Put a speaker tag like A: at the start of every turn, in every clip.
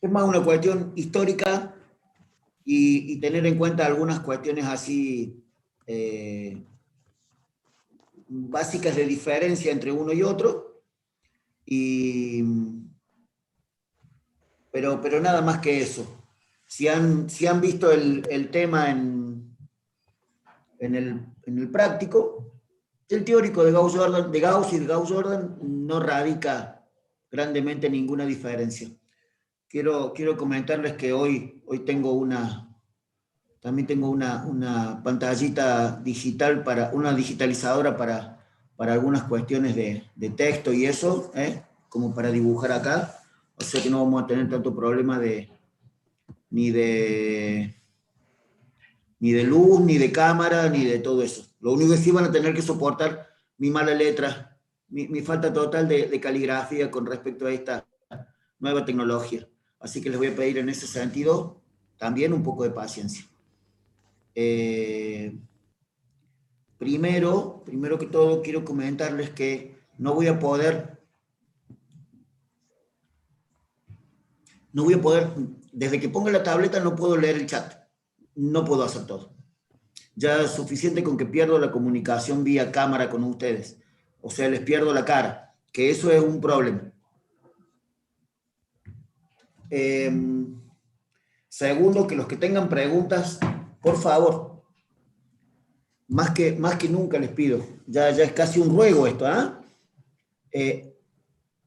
A: Es más una cuestión histórica y tener en cuenta algunas cuestiones así básicas de diferencia entre uno y otro, y, pero nada más que eso. Si han visto el tema en el práctico, el teórico de Gauss-Jordan, de Gauss y de Gauss-Jordan no radica grandemente ninguna diferencia. Quiero comentarles que hoy también tengo una pantallita digital, una digitalizadora para algunas cuestiones de texto y eso, como para dibujar acá. O sea que no vamos a tener tanto problema ni de luz, ni de cámara, ni de todo eso. Lo único que sí van a tener que soportar mi mala letra, mi falta total de caligrafía con respecto a esta nueva tecnología. Así que les voy a pedir en ese sentido también un poco de paciencia. Primero que todo, quiero comentarles que no voy a poder, desde que ponga la tableta no puedo leer el chat, no puedo hacer todo. Ya es suficiente con que pierdo la comunicación vía cámara con ustedes, o sea, les pierdo la cara, que eso es un problema. Segundo, que los que tengan preguntas, por favor, más que nunca les pido, ya es casi un ruego esto,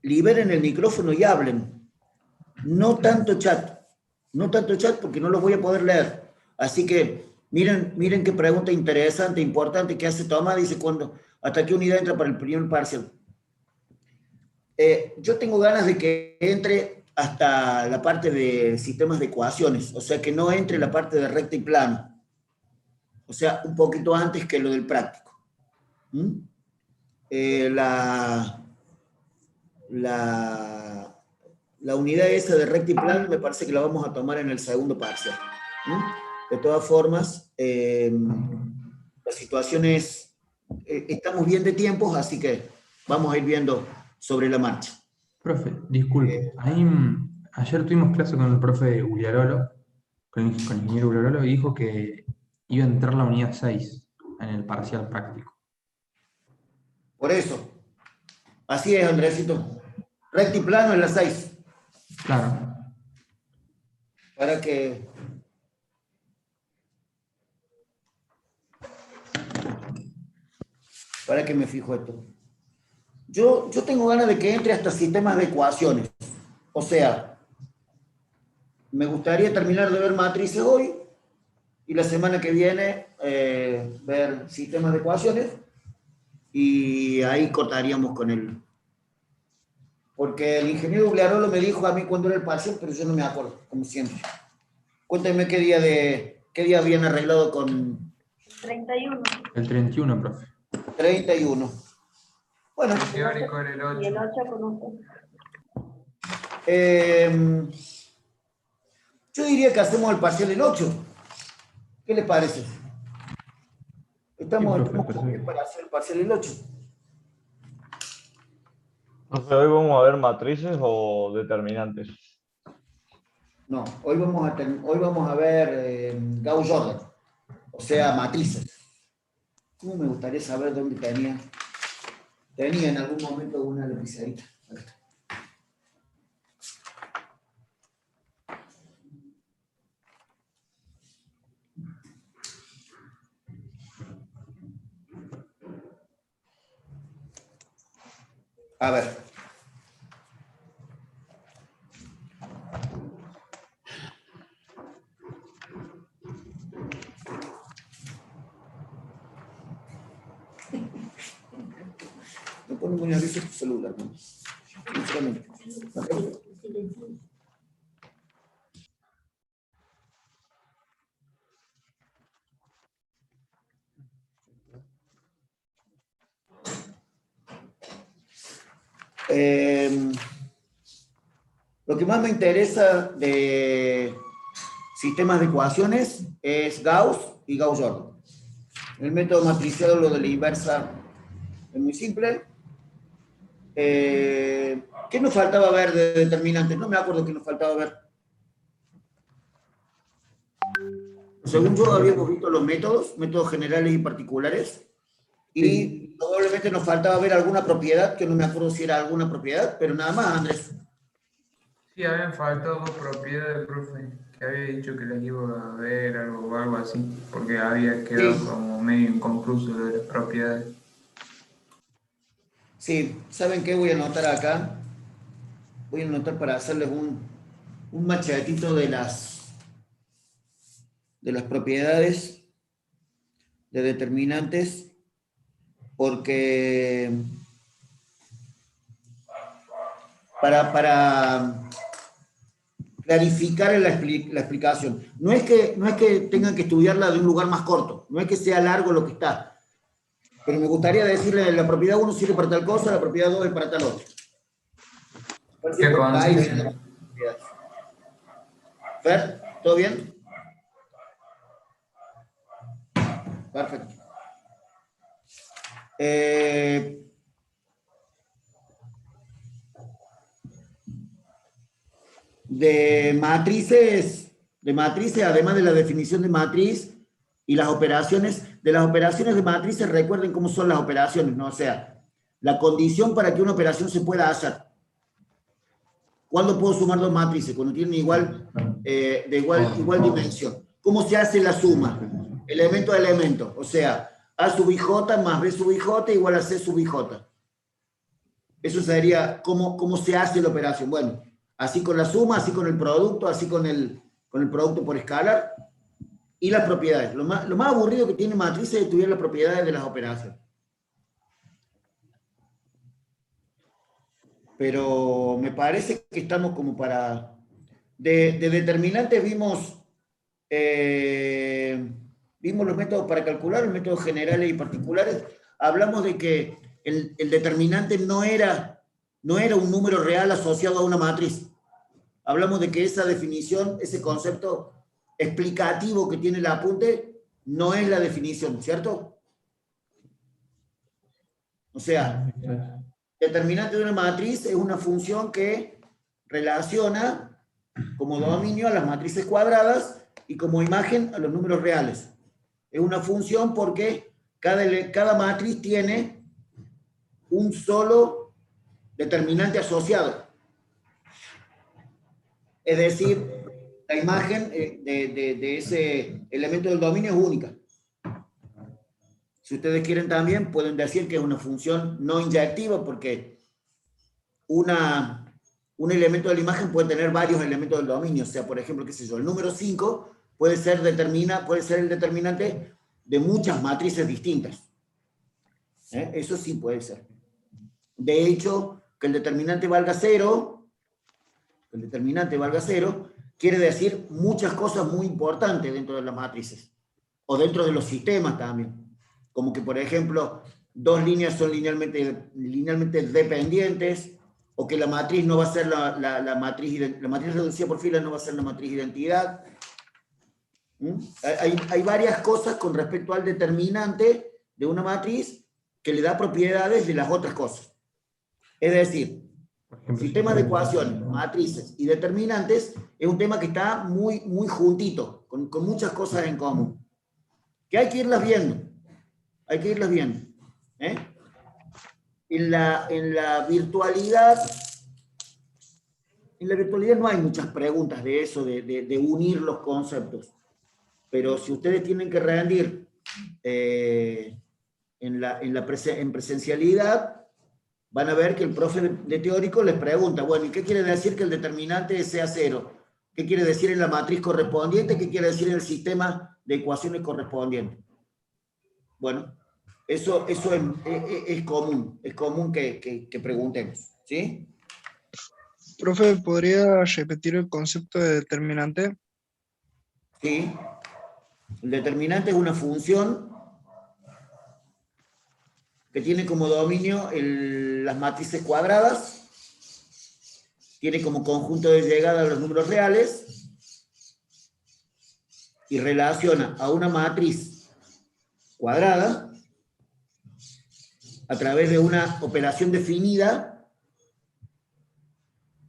A: liberen el micrófono y hablen, no tanto chat porque no los voy a poder leer. Así que miren qué pregunta interesante, importante que hace Tomás, dice hasta qué unidad entra para el primer parcial. Yo tengo ganas de que entre hasta la parte de sistemas de ecuaciones, o sea, que no entre la parte de recta y plano. O sea, un poquito antes que lo del práctico. La unidad esa de recta y plano me parece que la vamos a tomar en el segundo parcial. De todas formas, la situación es, estamos bien de tiempos, así que vamos a ir viendo sobre la marcha.
B: Profe, disculpe, ayer tuvimos clase con el profe Uliarolo, con el ingeniero Uliarolo, y dijo que iba a entrar la unidad 6 en el parcial práctico.
A: Por eso, así es, Andresito. Recta y plano en la 6.
B: Claro.
A: Para que me fijo esto. Yo tengo ganas de que entre hasta sistemas de ecuaciones. O sea, me gustaría terminar de ver matrices hoy y la semana que viene ver sistemas de ecuaciones, y ahí cortaríamos con él. Porque el ingeniero Ugliarolo me dijo a mí cuándo era el parcial, pero yo no me acuerdo, como siempre. Cuéntenme qué día habían arreglado con...
C: 31.
B: El 31, profe.
A: 31. Bueno.
D: El teórico era el 8.
C: Y el 8 con usted.
A: Yo diría que hacemos el parcial el 8. ¿Qué les parece? Estamos bien para hacer el parcial el 8.
E: Entonces, ¿hoy vamos a ver matrices o determinantes?
A: No, hoy vamos a ver Gauss-Jordan, o sea, matrices. ¿Cómo me gustaría saber dónde tenía en algún momento una lapicerita? A ver. Me pone muy nervioso tu celular, ¿no? Sinceramente. Lo que más me interesa de sistemas de ecuaciones es Gauss y Gauss-Jordan. El método matriciado, lo de la inversa, es muy simple. ¿Qué nos faltaba ver de determinantes? No me acuerdo qué nos faltaba ver. Según yo, habíamos visto los métodos generales y particulares, y probablemente nos faltaba ver alguna propiedad, que no me acuerdo si era alguna propiedad, pero nada más, Andrés.
B: Sí, habían faltado dos propiedades, profe, que había dicho que las iba a ver o algo así, porque había quedado
A: Sí.
B: como medio inconcluso lo de las propiedades.
A: Sí, ¿saben qué voy a anotar acá? Voy a anotar para hacerles un machetito de las propiedades de determinantes, porque para clarificar la explicación. No es que tengan que estudiarla de un lugar más corto, no es que sea largo lo que está, pero me gustaría decirle, la propiedad 1 sirve para tal cosa, la propiedad 2 es para tal otra.
B: Qué
A: Por ahí viene
B: conciencia.
A: la propiedad. ¿Fer? ¿Todo bien? Perfecto. De matrices, además de la definición de matriz y las operaciones, de las operaciones de matrices, recuerden cómo son las operaciones, ¿no? O sea, la condición para que una operación se pueda hacer. ¿Cuándo puedo sumar dos matrices? Cuando tienen igual dimensión. ¿Cómo se hace la suma? Elemento a elemento. O sea, A sub ij más B sub ij igual a C sub ij. Eso sería cómo se hace la operación. Bueno, así con la suma, así con el producto, así con el producto por escalar. Y las propiedades. Lo más aburrido que tiene matrices es estudiar las propiedades de las operaciones. Pero me parece que estamos como para... De determinantes vimos los métodos para calcular, los métodos generales y particulares. Hablamos de que el determinante no era un número real asociado a una matriz. Hablamos de que esa definición, ese concepto explicativo que tiene el apunte, no es la definición, ¿cierto? O sea, determinante de una matriz es una función que relaciona como dominio a las matrices cuadradas y como imagen a los números reales. Es una función porque cada matriz tiene un solo determinante asociado. Es decir, la imagen de ese elemento del dominio es única. Si ustedes quieren también, pueden decir que es una función no inyectiva porque un elemento de la imagen puede tener varios elementos del dominio. O sea, por ejemplo, qué sé yo, el número 5 puede ser el determinante de muchas matrices distintas. Eso sí puede ser. De hecho, que el determinante valga cero, quiere decir muchas cosas muy importantes dentro de las matrices, o dentro de los sistemas también. Como que, por ejemplo, dos líneas son linealmente dependientes, o que la matriz no va a ser la matriz reducida por filas no va a ser la matriz identidad. Hay varias cosas con respecto al determinante de una matriz que le da propiedades de las otras cosas. Es decir, sistemas de ecuaciones, matrices y determinantes es un tema que está muy, muy juntito, con muchas cosas en común. Que hay que irlas viendo. En la virtualidad no hay muchas preguntas de eso, de unir los conceptos. Pero si ustedes tienen que rendir en presencialidad, van a ver que el profe de teórico les pregunta, bueno, ¿y qué quiere decir que el determinante sea cero? ¿Qué quiere decir en la matriz correspondiente? ¿Qué quiere decir en el sistema de ecuaciones correspondiente? Bueno, eso es común que preguntemos, ¿sí?
D: Profe, ¿podría repetir el concepto de determinante?
A: Sí. El determinante es una función que tiene como dominio las matrices cuadradas, tiene como conjunto de llegada los números reales y relaciona a una matriz cuadrada a través de una operación definida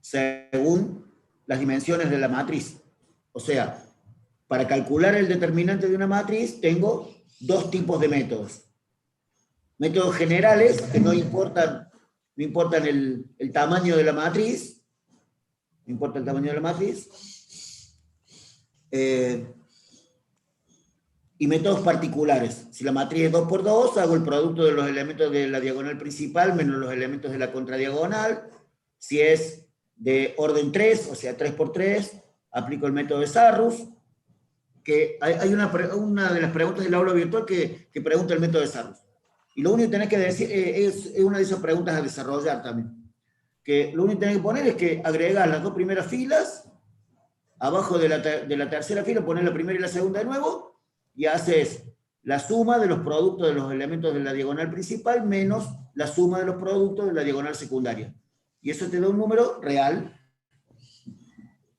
A: según las dimensiones de la matriz. O sea, para calcular el determinante de una matriz tengo dos tipos de métodos. Métodos generales, que no importan el tamaño de la matriz, no importa el tamaño de la matriz, y métodos particulares. Si la matriz es 2 por 2, hago el producto de los elementos de la diagonal principal menos los elementos de la contradiagonal. Si es de orden 3, o sea 3 por 3, aplico el método de Sarrus, que hay una de las preguntas del aula virtual que pregunta el método de Sarrus. Y lo único que tenés que decir, es una de esas preguntas a desarrollar también. Que lo único que tenés que poner es que agregar las dos primeras filas, abajo de la tercera fila poner la primera y la segunda de nuevo, y haces la suma de los productos de los elementos de la diagonal principal menos la suma de los productos de la diagonal secundaria. Y eso te da un número real,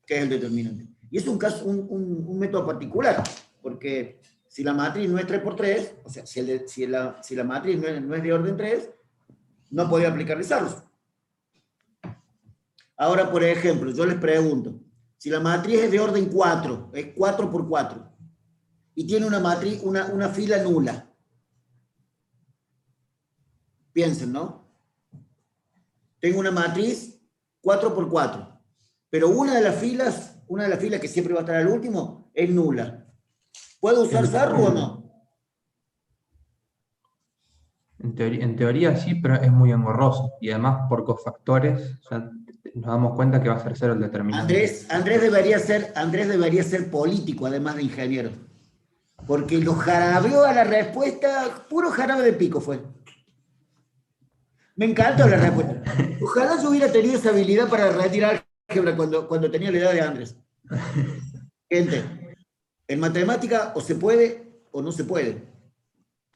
A: que es el determinante. Y es un método particular, porque si la matriz no es 3 por 3, o sea, si la matriz no es de orden 3, no podía aplicarle Sarrus. Ahora, por ejemplo, yo les pregunto, si la matriz es de orden 4, es 4 por 4, y tiene una fila nula. Piensen, ¿no? Tengo una matriz 4 por 4, pero una de las filas que siempre va a estar al último, es nula. ¿Puedo usar Sarrus o no?
B: En teoría sí, pero es muy engorroso. Y además, por cofactores, ya nos damos cuenta que va a ser cero el determinante.
A: Andrés debería ser político, además de ingeniero. Porque lo jarabeó a la respuesta, puro jarabe de pico fue. Me encanta la respuesta. Ojalá yo hubiera tenido esa habilidad para retirar álgebra cuando tenía la edad de Andrés. Gente, en matemática o se puede o no se puede.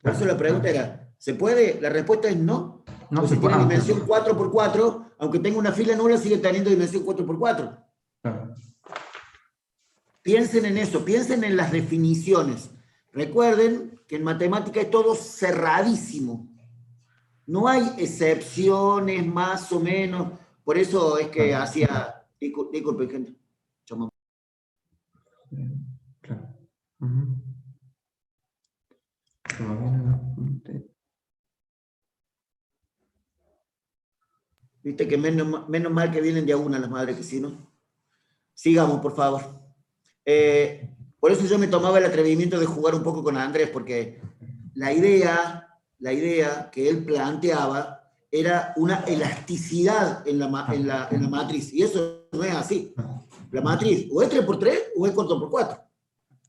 A: Por eso la pregunta era, ¿se puede? La respuesta es no.
B: No
A: Pues
B: se
A: si
B: puede.
A: tiene dimensión 4 por 4, aunque tenga una fila nula, sigue teniendo dimensión 4 por 4.
B: Claro.
A: Piensen en eso, piensen en las definiciones. Recuerden que en matemática es todo cerradísimo. No hay excepciones más o menos. Por eso es que hacía... Disculpe, gente. Chamo.
B: Claro. Ujú.
A: Viste que menos mal que vienen de a una las madres que si no. Sigamos, por favor. Por eso yo me tomaba el atrevimiento de jugar un poco con Andrés, porque la idea que él planteaba era una elasticidad en la matriz, y eso no es así. La matriz o es 3 por 3 o es 4 por 4.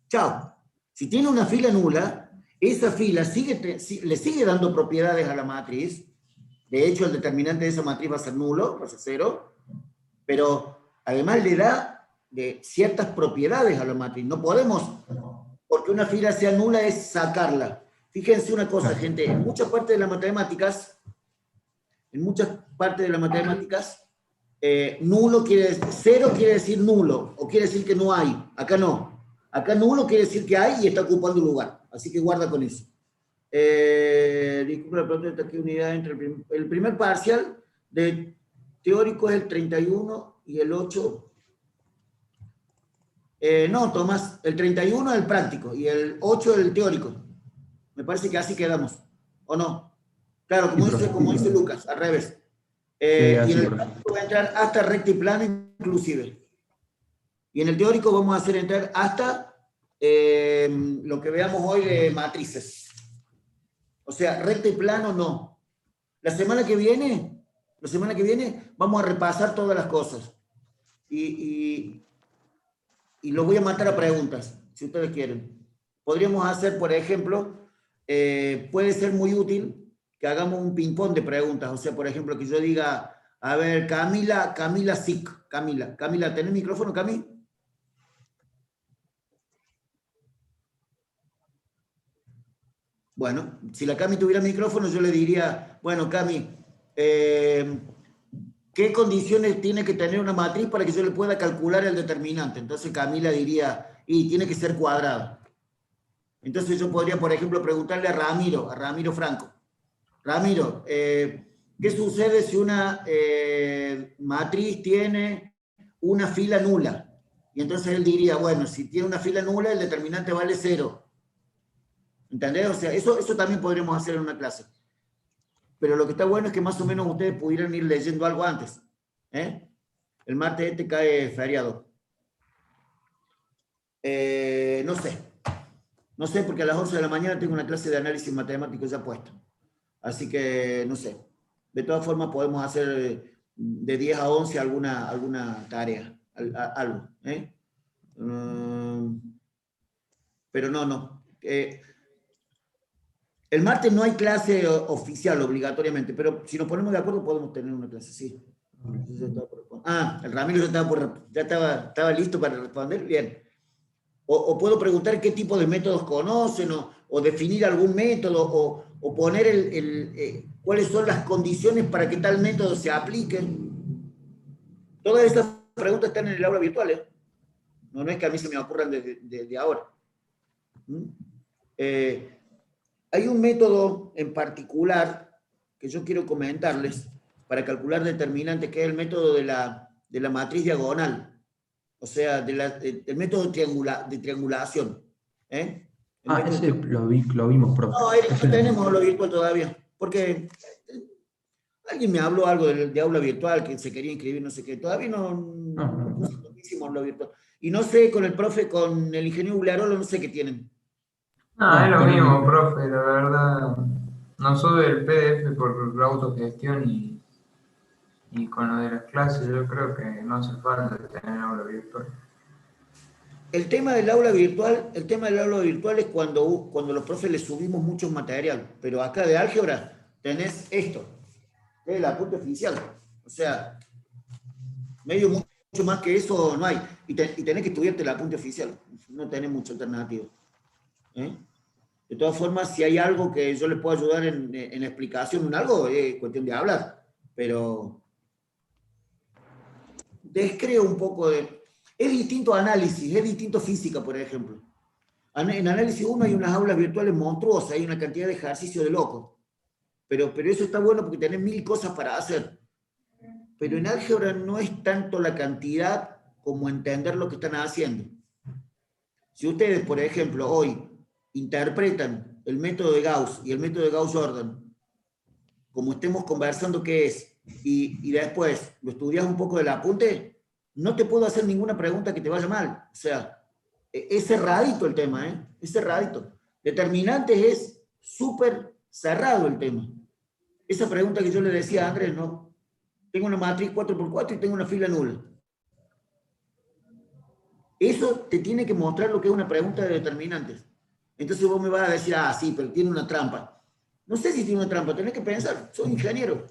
A: Chao. Si tiene una fila nula, esa fila le sigue dando propiedades a la matriz. De hecho, el determinante de esa matriz va a ser nulo, va a ser 0, pero además le da de ciertas propiedades a la matriz. No podemos, porque una fila sea nula, es sacarla. Fíjense una cosa, gente, en muchas partes de las matemáticas, nulo cero quiere decir nulo, o quiere decir que no hay. Acá no. Acá nulo quiere decir que hay y está ocupando un lugar. Así que guarda con eso. Disculpe la pregunta, ¿qué unidad entre el primer parcial de teórico es el 31 y el 8? No, Tomás, el 31 es el práctico y el 8 es el teórico. Me parece que así quedamos, ¿o no? Claro, como dice Lucas, al revés. Y en el práctico va a entrar hasta recta y plana inclusive. Y en el teórico vamos a hacer entrar hasta lo que veamos hoy de matrices. O sea, recta y plano no. La semana que viene vamos a repasar todas las cosas. Y los voy a matar a preguntas, si ustedes quieren. Podríamos hacer, por ejemplo, puede ser muy útil que hagamos un ping-pong de preguntas. O sea, por ejemplo, que yo diga, a ver, Camila Sic. Camila, ¿tenés micrófono, Cami? Bueno, si la Cami tuviera micrófono, yo le diría, bueno, Cami, ¿qué condiciones tiene que tener una matriz para que yo le pueda calcular el determinante? Entonces Camila diría, y tiene que ser cuadrada. Entonces yo podría, por ejemplo, preguntarle a Ramiro Franco. Ramiro, ¿qué sucede si una matriz tiene una fila nula? Y entonces él diría, bueno, si tiene una fila nula, el determinante vale 0. ¿Entendés? O sea, eso también podríamos hacer en una clase. Pero lo que está bueno es que más o menos ustedes pudieran ir leyendo algo antes. El martes este cae feriado. No sé. No sé, porque a las 11 de la mañana tengo una clase de análisis matemático ya puesta. Así que, no sé. De todas formas, podemos hacer de 10 a 11 alguna tarea, algo. Pero no. El martes no hay clase oficial obligatoriamente, pero si nos ponemos de acuerdo podemos tener una clase, sí. El Ramiro ya estaba listo para responder, bien. O puedo preguntar qué tipo de métodos conocen, o definir algún método, o poner cuáles son las condiciones para que tal método se aplique. Todas estas preguntas están en el aula virtual, no es que a mí se me ocurran desde ahora. Hay un método en particular que yo quiero comentarles para calcular determinantes, que es el método de la matriz diagonal. O sea, el método de triangulación.
B: Ese lo vimos, profe.
A: No, no tenemos aula virtual todavía. Porque alguien me habló algo de aula virtual, que se quería inscribir, no sé qué. Todavía no hicimos aula virtual. Y no sé, con el ingeniero Uglarolo, no sé qué tienen.
F: Es lo mismo, profe, la verdad. No sube el PDF por la autogestión y con lo de las clases yo creo que no hace falta tener aula virtual.
A: El tema del aula virtual es cuando los profes les subimos mucho material, pero acá de álgebra tenés esto, que es el apunte oficial. O sea, mucho más que eso no hay. Y tenés que estudiarte el apunte oficial, no tenés mucha alternativa. De todas formas, si hay algo que yo les puedo ayudar en explicación, en algo, es cuestión de hablar. Pero descreo un poco de... Es distinto análisis, es distinto física, por ejemplo. En análisis 1 hay unas aulas virtuales monstruosas, hay una cantidad de ejercicio de loco. Pero eso está bueno porque tenés 1000 cosas para hacer. Pero en álgebra no es tanto la cantidad como entender lo que están haciendo. Si ustedes, por ejemplo, hoy interpretan el método de Gauss y el método de Gauss-Jordan, como estemos conversando qué es, y después lo estudias un poco del apunte, no te puedo hacer ninguna pregunta que te vaya mal. O sea, es cerradito el tema, es cerradito. Determinantes es súper cerrado el tema. Esa pregunta que yo le decía a Andrés, no, tengo una matriz 4x4 y tengo una fila nula. Eso te tiene que mostrar lo que es una pregunta de determinantes. Entonces vos me vas a decir, sí, pero tiene una trampa. No sé si tiene una trampa, tenés que pensar. Soy ingeniero.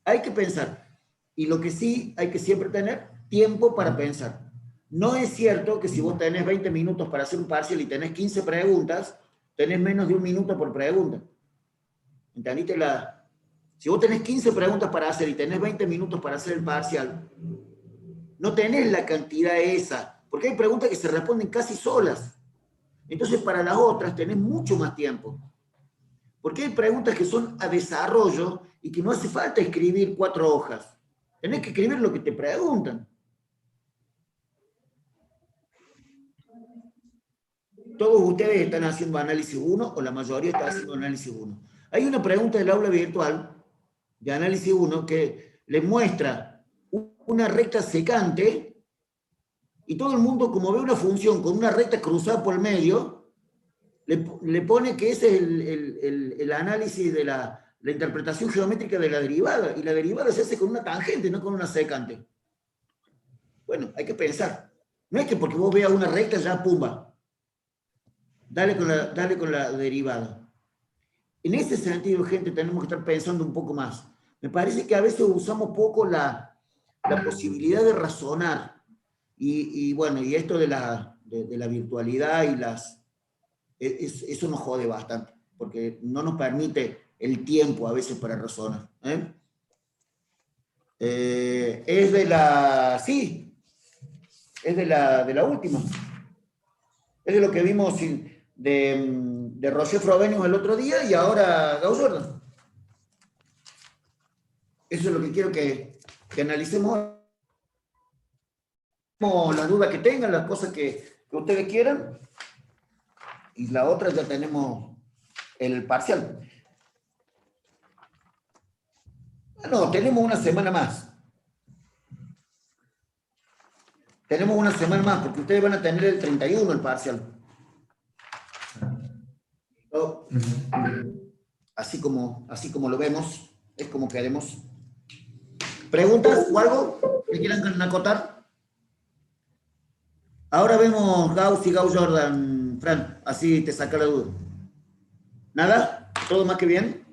A: Hay que pensar. Y lo que sí hay que siempre tener tiempo para pensar. No es cierto que si vos tenés 20 minutos para hacer un parcial y tenés 15 preguntas, tenés menos de un minuto por pregunta. ¿Entendiste? Si vos tenés 15 preguntas para hacer y tenés 20 minutos para hacer el parcial, no tenés la cantidad esa, porque hay preguntas que se responden casi solas. Entonces, para las otras tenés mucho más tiempo. Porque hay preguntas que son a desarrollo y que no hace falta escribir 4 hojas. Tenés que escribir lo que te preguntan. Todos ustedes están haciendo análisis 1, o la mayoría está haciendo análisis 1. Hay una pregunta del aula virtual de análisis 1 que les muestra una recta secante y todo el mundo, como ve una función con una recta cruzada por el medio, le pone que ese es el análisis de la interpretación geométrica de la derivada, y la derivada se hace con una tangente, no con una secante. Bueno, hay que pensar. No es que porque vos veas una recta ya, pumba, dale con la derivada. En ese sentido, gente, tenemos que estar pensando un poco más. Me parece que a veces usamos poco la posibilidad de razonar. Y bueno, y esto de la virtualidad y eso nos jode bastante, porque no nos permite el tiempo a veces para razonar. Es de la última. Es de lo que vimos de Roger Frobenius el otro día y ahora Gauss-Jordan. Eso es lo que quiero que analicemos. las dudas que tengan, las cosas que ustedes quieran. Y la otra ya tenemos el parcial. No, tenemos una semana más. Tenemos una semana más, porque ustedes van a tener el 31 el parcial. ¿No? Así como lo vemos, es como queremos. ¿Preguntas o algo que quieran acotar? Ahora vemos Gauss y Gauss-Jordan, Fran, así te saca la duda. ¿Nada? ¿Todo más que bien?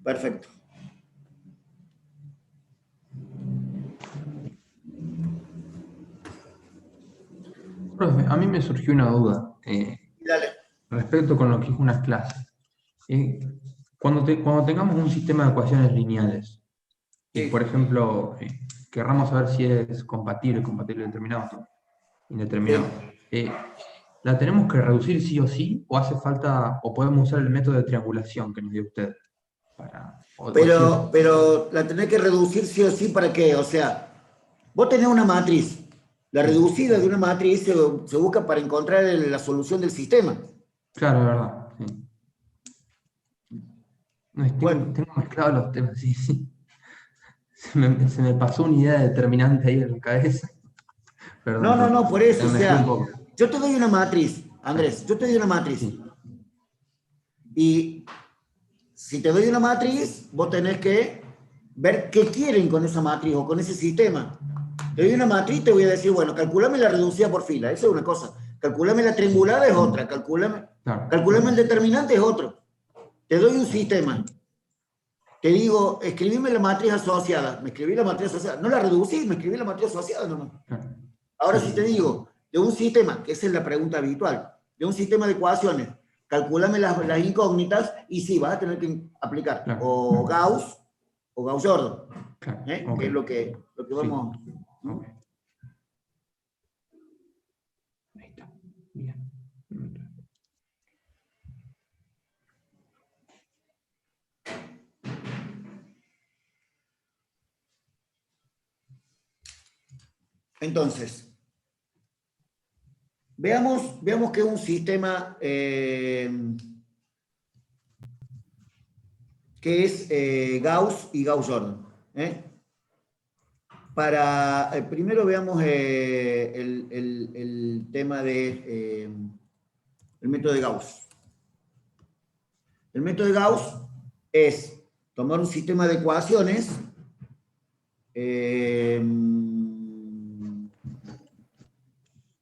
A: Perfecto.
B: Profe, a mí me surgió una duda
A: Dale.
B: respecto con lo que es una clase. Cuando tengamos un sistema de ecuaciones lineales, y
A: Sí.
B: por ejemplo, querramos saber si es compatible determinado, indeterminado, ¿la tenemos que reducir sí o sí? ¿O hace falta, o podemos usar el método de triangulación que nos dio usted?
A: Pero la tenés que reducir sí o sí, ¿para qué? O sea, vos tenés una matriz. La reducida de una matriz se busca para encontrar la solución del sistema.
B: Claro, es verdad. Sí. No, tengo mezclados los temas, sí, sí. Se me pasó una idea determinante ahí en la cabeza. Perdón,
A: No, por eso, o
B: me mezclé
A: sea,
B: un poco.
A: yo te doy una matriz, Andrés, yo te doy una matriz.
B: Sí.
A: Y si te doy una matriz, vos tenés que ver qué quieren con esa matriz o con ese sistema. Te doy una matriz, te voy a decir, bueno, calculame la reducida por fila, eso es una cosa. Calculame la triangulada es otra, calculame el determinante es otro. Te doy un sistema. Te digo, escribime la matriz asociada. Me escribí la matriz asociada. No la reducí, me escribí la matriz asociada nomás. Ahora si te digo, de un sistema, que esa es la pregunta habitual, de un sistema de ecuaciones, calculame las incógnitas y sí, vas a tener que aplicar o Gauss o Gauss-Jordan, que es lo que vamos...
B: Sí. Okay. Ahí está. Bien.
A: Entonces, veamos que es un sistema que es Gauss y Gauss-Jordan. Primero veamos el tema de el método de Gauss. El método de Gauss es tomar un sistema de ecuaciones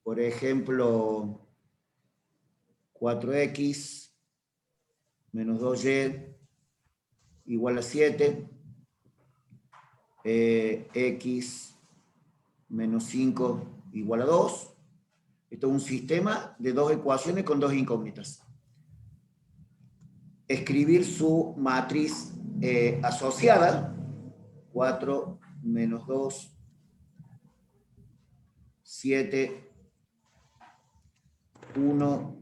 A: por ejemplo 4x menos 2y igual a 7, x menos 5 igual a 2. Esto es un sistema de dos ecuaciones con dos incógnitas. Escribir su matriz asociada, 4 menos 2, 7, 1,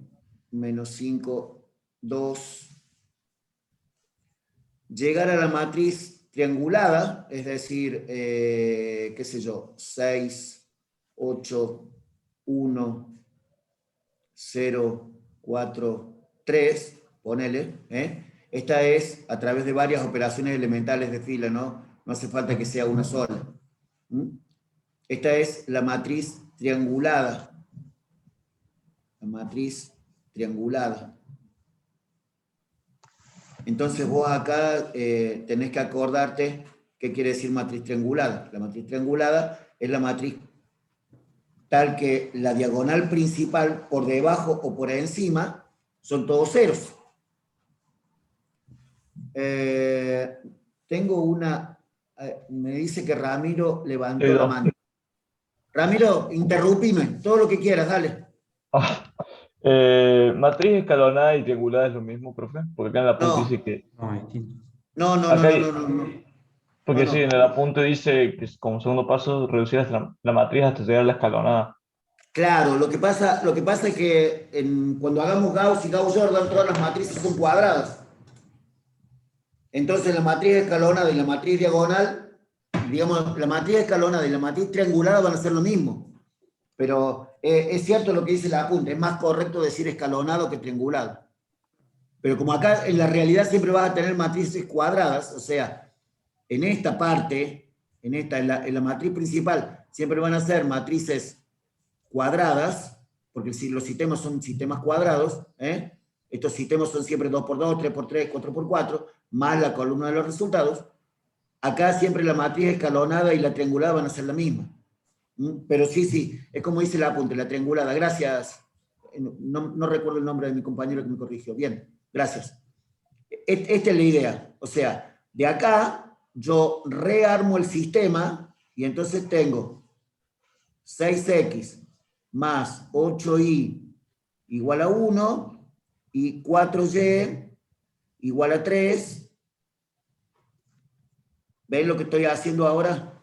A: menos 5, 2. Llegar a la matriz triangulada, es decir, qué sé yo, 6, 8, 1, 0, 4, 3, ponele. Esta es a través de varias operaciones elementales de fila, ¿no? No hace falta que sea una sola. Esta es la matriz triangulada. La matriz triangulada. Entonces vos acá tenés que acordarte qué quiere decir matriz triangulada. La matriz triangulada es la matriz tal que la diagonal principal por debajo o por encima son todos ceros. Tengo una... me dice que Ramiro levantó la mano. Ramiro, interrumpime, todo lo que quieras, dale.
E: Matriz escalonada y triangulada es lo mismo, profe, porque acá en el apunte dice que...
B: No, es distinto.
A: No.
E: Porque sí, en el apunte dice que como segundo paso reducir la matriz hasta llegar a la escalonada.
A: Claro, lo que pasa es que cuando hagamos Gauss y Gauss-Jordan, todas las matrices son cuadradas. Entonces la matriz escalonada y la matriz diagonal, digamos, la matriz escalonada y la matriz triangulada van a ser lo mismo. Pero es cierto lo que dice el apunte, es más correcto decir escalonado que triangulado. Pero como acá en la realidad siempre vas a tener matrices cuadradas, o sea, en esta parte, en la matriz principal, siempre van a ser matrices cuadradas, porque si los sistemas son sistemas cuadrados, estos sistemas son siempre 2×2, 3×3, 4×4, más la columna de los resultados. Acá siempre la matriz escalonada y la triangulada van a ser la misma. Pero sí, es como dice el apunte, la triangulada. Gracias. No recuerdo el nombre de mi compañero que me corrigió. Bien, gracias. Esta es la idea. O sea, de acá yo rearmo el sistema y entonces tengo 6x más 8y igual a 1 y 4y igual a 3. ¿Ven lo que estoy haciendo ahora?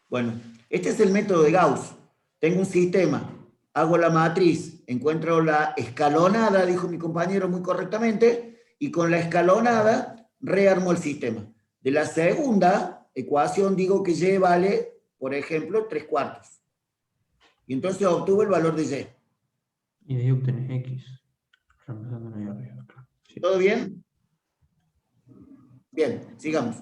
A: Bueno, este es el método de Gauss. Tengo un sistema, hago la matriz, encuentro la escalonada, dijo mi compañero muy correctamente, y con la escalonada rearmo el sistema. De la segunda ecuación digo que y vale, por ejemplo, 3/4. Y entonces obtuve el valor de y.
B: Y de ahí obtenés X. Reemplazándolo ahí arriba. Sí.
A: ¿Todo bien? Bien, sigamos.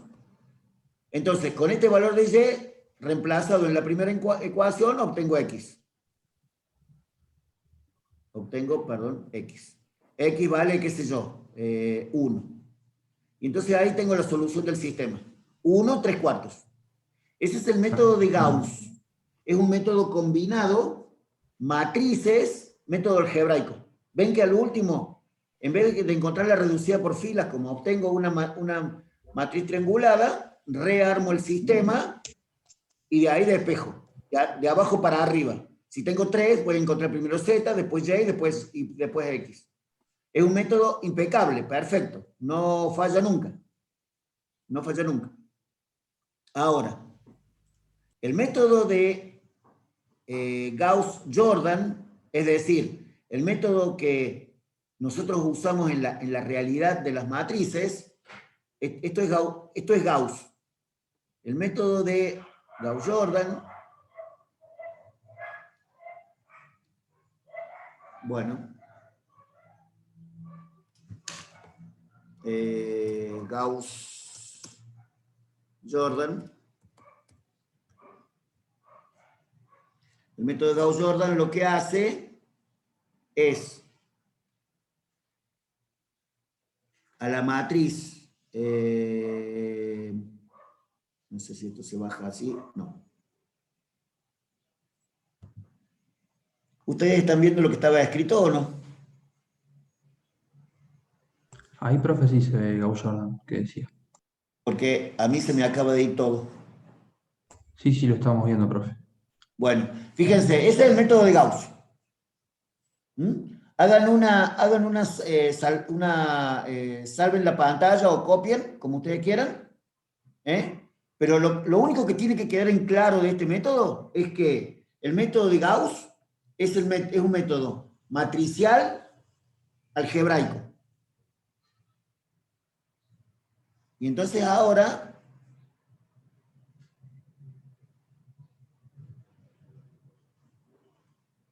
A: Entonces, con este valor de y, reemplazado en la primera ecuación, obtengo X. X. X vale, qué sé yo, 1. Y entonces ahí tengo la solución del sistema. 1, 3/4. Ese es el método de Gauss. Es un método combinado, matrices, método algebraico. ¿Ven que al último, en vez de encontrar la reducida por filas, como obtengo una matriz triangulada, rearmo el sistema y de ahí despejo, de abajo para arriba. Si tengo 3, voy a encontrar primero Z, después Y, después X. Es un método impecable, perfecto. No falla nunca. No falla nunca. Ahora, el método de Gauss-Jordan, es decir, el método que nosotros usamos en la realidad de las matrices, esto es Gauss. El método de Gauss-Jordan, bueno, Gauss-Jordan. El método de Gauss-Jordan lo que hace es a la matriz, no sé si esto se baja así, no. ¿Ustedes están viendo lo que estaba escrito o no?
B: Ahí, profe, sí se ve Gauss-Jordan, que decía.
A: Porque a mí se me acaba de ir todo.
B: Sí, lo estamos viendo, profe.
A: Bueno, fíjense, ese es el método de Gauss. Salven la pantalla o copien, como ustedes quieran. Pero lo único que tiene que quedar en claro de este método es que el método de Gauss es un método matricial algebraico. Y entonces ahora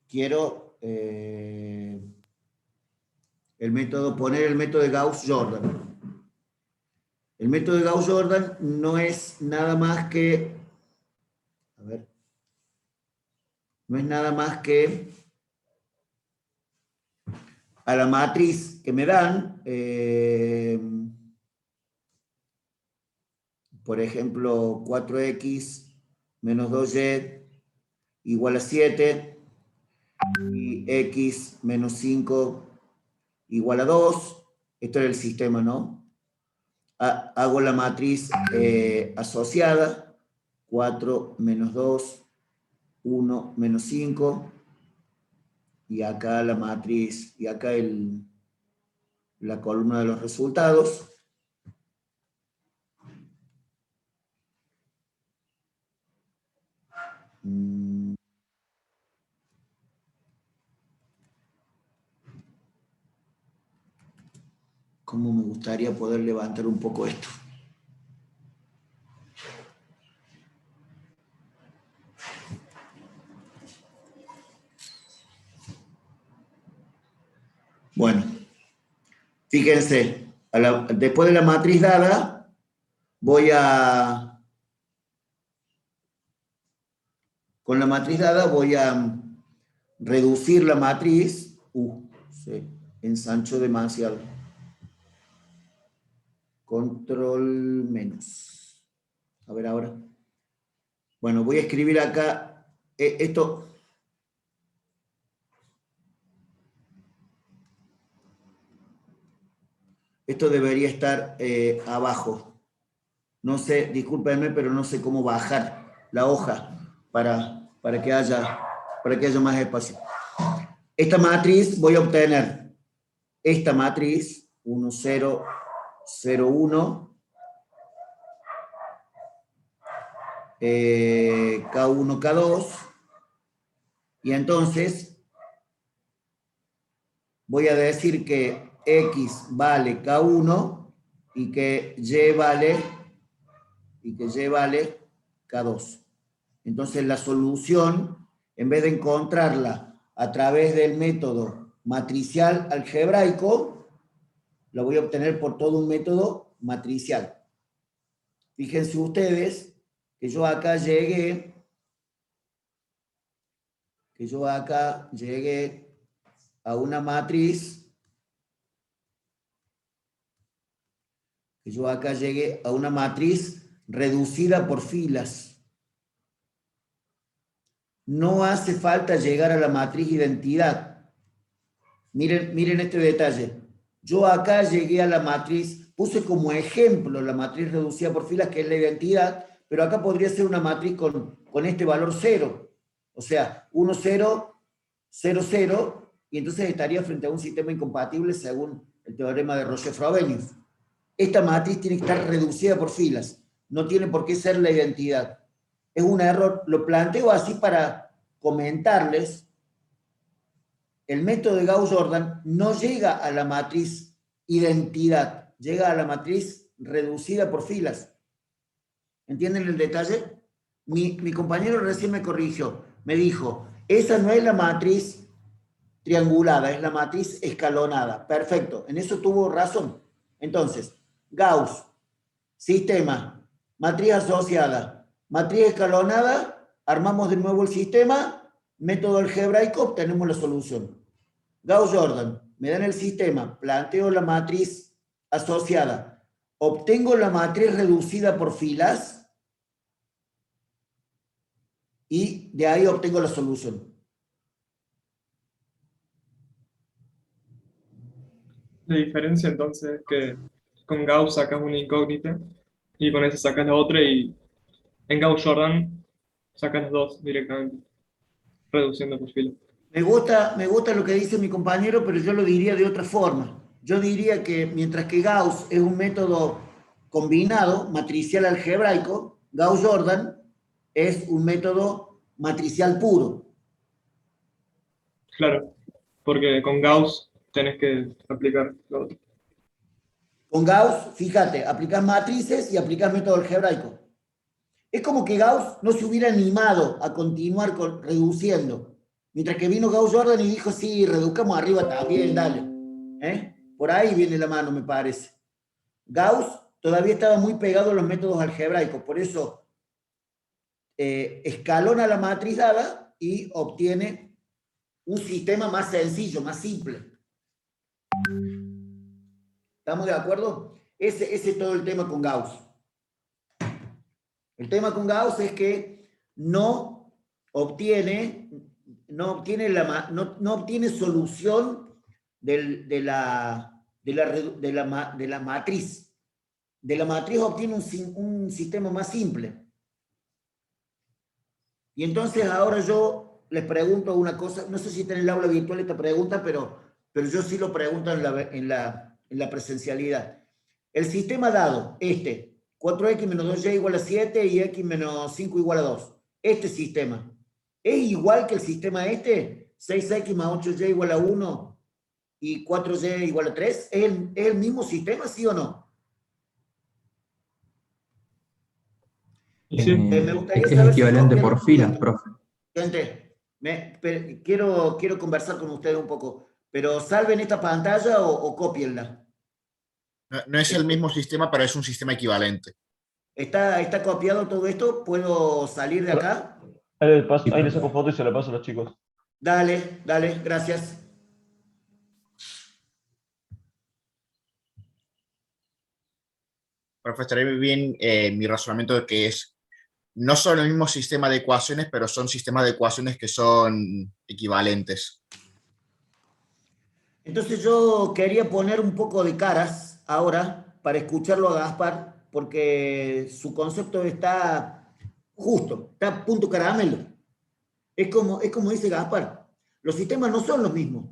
A: quiero poner el método de Gauss-Jordan. El método de Gauss-Jordan no es nada más que, a la matriz que me dan, por ejemplo, 4x menos 2y igual a 7, y x menos 5 igual a 2. Esto era el sistema, ¿no? Hago la matriz asociada, 4 menos 2, 1 menos 5, y acá la matriz, y acá la columna de los resultados. ¿Cómo me gustaría poder levantar un poco esto? Bueno, fíjense, después de la matriz dada, con la matriz dada voy a reducir la matriz. Se ensanchó demasiado. Control menos. A ver ahora. Bueno, voy a escribir acá esto. Esto debería estar abajo. No sé, discúlpenme, pero no sé cómo bajar la hoja para que haya más espacio. Esta matriz voy a obtener esta matriz 1, 0, 0, 1, K1, K2, y entonces voy a decir que X vale K1 y que Y vale K2. Entonces la solución, en vez de encontrarla a través del método matricial algebraico, la voy a obtener por todo un método matricial. Fíjense ustedes que yo acá llegué a una matriz, reducida por filas. No hace falta llegar a la matriz identidad. Miren este detalle. Yo acá llegué a la matriz, puse como ejemplo la matriz reducida por filas, que es la identidad, pero acá podría ser una matriz con este valor 0. O sea, 1, 0, 0, 0, y entonces estaría frente a un sistema incompatible según el teorema de Roger-Frobenius. Esta matriz tiene que estar reducida por filas. No tiene por qué ser la identidad. Es un error, lo planteo así para comentarles. El método de Gauss-Jordan no llega a la matriz identidad, llega a la matriz reducida por filas. ¿Entienden el detalle? Mi compañero recién me corrigió, me dijo, esa no es la matriz triangulada, es la matriz escalonada. Perfecto, en eso tuvo razón. Entonces, Gauss, sistema, matriz asociada, matriz escalonada, armamos de nuevo el sistema, método algebraico, obtenemos la solución. Gauss-Jordan, me dan el sistema, planteo la matriz asociada, obtengo la matriz reducida por filas y de ahí obtengo la solución.
G: La diferencia entonces es que con Gauss sacas una incógnita y con esa sacas la otra y en Gauss-Jordan sacas las dos directamente, reduciendo por fila.
A: Me gusta lo que dice mi compañero, pero yo lo diría de otra forma. Yo diría que mientras que Gauss es un método combinado, matricial algebraico, Gauss-Jordan es un método matricial puro.
G: Claro, porque con Gauss tenés que aplicar lo otro.
A: Con Gauss, fíjate, aplicás matrices y aplicás método algebraico. Es como que Gauss no se hubiera animado a continuar reduciendo. Mientras que vino Gauss-Jordan y dijo, sí, reduzcamos arriba también, dale. Por ahí viene la mano, me parece. Gauss todavía estaba muy pegado a los métodos algebraicos, por eso escalona la matriz dada y obtiene un sistema más sencillo, más simple. ¿Estamos de acuerdo? Ese es todo el tema con Gauss. El tema con Gauss es que no obtiene solución de la matriz. De la matriz obtiene un sistema más simple. Y entonces ahora yo les pregunto una cosa, no sé si está en el aula virtual esta pregunta, pero yo sí lo pregunto en la presencialidad. El sistema dado, 4x menos 2y igual a 7 y x menos 5 igual a 2. Este sistema, ¿es igual que el sistema 6x más 8y igual a 1 y 4y igual a 3? ¿Es el mismo sistema, sí o no?
G: Sí.
A: Me gustaría
B: Es que es
A: saber
B: equivalente
A: si
B: por filas, profe.
A: Gente, quiero conversar con ustedes un poco. Pero salven esta pantalla o cópienla.
H: No es el mismo sistema, pero es un sistema equivalente.
A: ¿Está copiado todo esto? ¿Puedo salir de acá?
E: Ahí le saco foto y se la paso a los chicos.
A: Dale, dale, gracias.
H: Profe, estaré bien mi razonamiento de que no son el mismo sistema de ecuaciones, pero son sistemas de ecuaciones que son equivalentes.
A: Entonces yo quería poner un poco de caras ahora para escucharlo a Gaspar, porque su concepto está justo, está a punto caramelo. Es como dice Gaspar, los sistemas no son los mismos.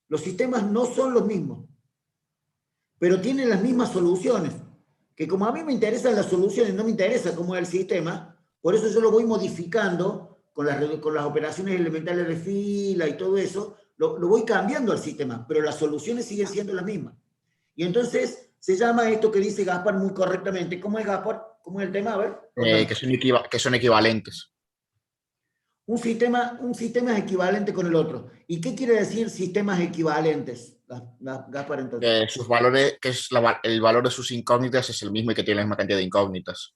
A: Los sistemas no son los mismos, pero tienen las mismas soluciones, que como a mí me interesan las soluciones, no me interesa cómo es el sistema, por eso yo lo voy modificando con las operaciones elementales de fila y todo eso, lo voy cambiando al sistema, pero las soluciones siguen siendo las mismas. Y entonces se llama esto que dice Gaspar muy correctamente. ¿Cómo es, Gaspar? ¿Cómo es el tema? A ver.
H: Que son equivalentes.
A: Un sistema es equivalente con el otro. ¿Y qué quiere decir sistemas equivalentes, Gaspar, entonces?
H: Sus valores, el valor de sus incógnitas es el mismo y que tiene la misma cantidad de incógnitas.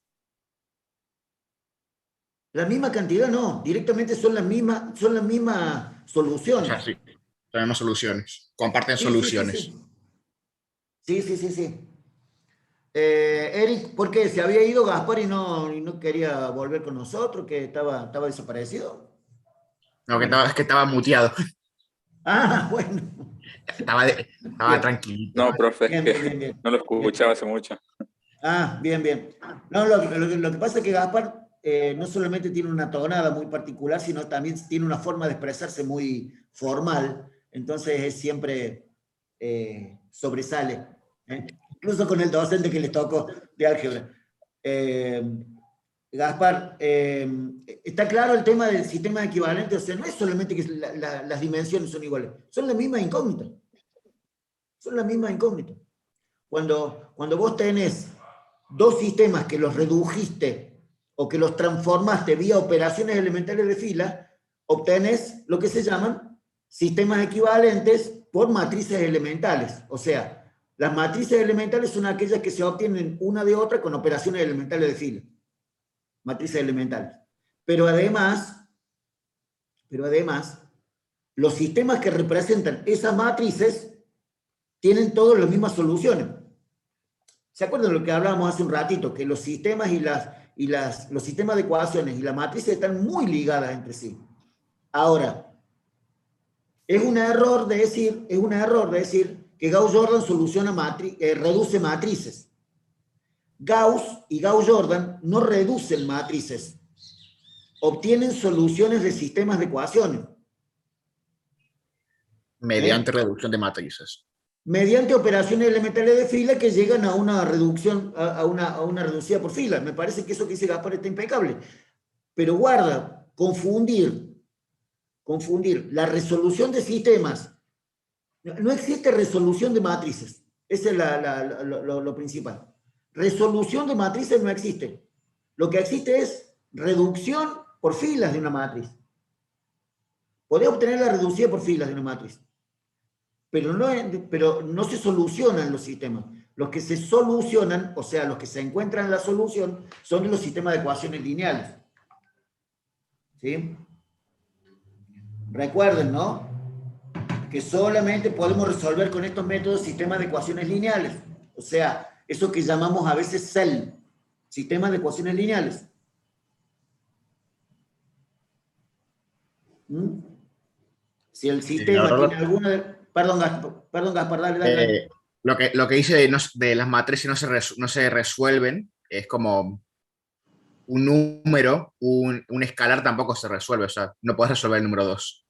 A: La misma cantidad no, directamente son las mismas soluciones.
H: O sea, sí, son las mismas soluciones. Comparten
A: Sí,
H: soluciones.
A: Sí. Eric, ¿por qué? ¿Se había ido Gaspar y no quería volver con nosotros? ¿Que estaba desaparecido?
H: No, es que estaba muteado.
A: Ah, bueno.
H: Estaba tranquilito.
I: No, profe,
A: Bien,
I: es que
A: bien.
I: no lo escuchaba hace mucho.
A: Ah, bien. No, lo que pasa es que Gaspar no solamente tiene una tonada muy particular, sino también tiene una forma de expresarse muy formal, entonces es siempre sobresale. Incluso con el docente que le tocó de álgebra. Gaspar, ¿está claro el tema del sistema equivalente? O sea, no es solamente que las dimensiones son iguales, son las mismas incógnitas. Son las mismas incógnitas. Cuando vos tenés dos sistemas que los redujiste o que los transformaste vía operaciones elementales de fila, obtenés lo que se llaman sistemas equivalentes por matrices elementales. O sea, las matrices elementales son aquellas que se obtienen una de otra con operaciones elementales de fila. Matrices elementales. Pero además, los sistemas que representan esas matrices tienen todas las mismas soluciones. ¿Se acuerdan de lo que hablábamos hace un ratito? Que los sistemas los sistemas de ecuaciones y las matrices están muy ligadas entre sí. Ahora, es un error de decir que Gauss-Jordan reduce matrices. Gauss y Gauss-Jordan no reducen matrices, obtienen soluciones de sistemas de ecuaciones.
H: Mediante reducción de matrices.
A: Mediante operaciones elementales de fila que llegan a una reducción, a una reducida por fila. Me parece que eso que dice Gaspar está impecable. Pero guarda, confundir la resolución de sistemas. No existe resolución de matrices. Ese es lo principal. Resolución de matrices no existe. Lo que existe es reducción por filas de una matriz. Podés obtener la reducida por filas de una matriz. Pero no se solucionan los sistemas. Los que se solucionan, o sea, los que se encuentran en la solución, son los sistemas de ecuaciones lineales. ¿Sí? Recuerden, ¿no? Que solamente podemos resolver con estos métodos sistemas de ecuaciones lineales. O sea, eso que llamamos a veces SEL, sistemas de ecuaciones lineales. Si el sistema tiene alguna... Perdón, Gaspar, dale.
H: Lo que dice de las matrices no se resuelven, es como un número, un escalar tampoco se resuelve, o sea, no puedes resolver el número 2.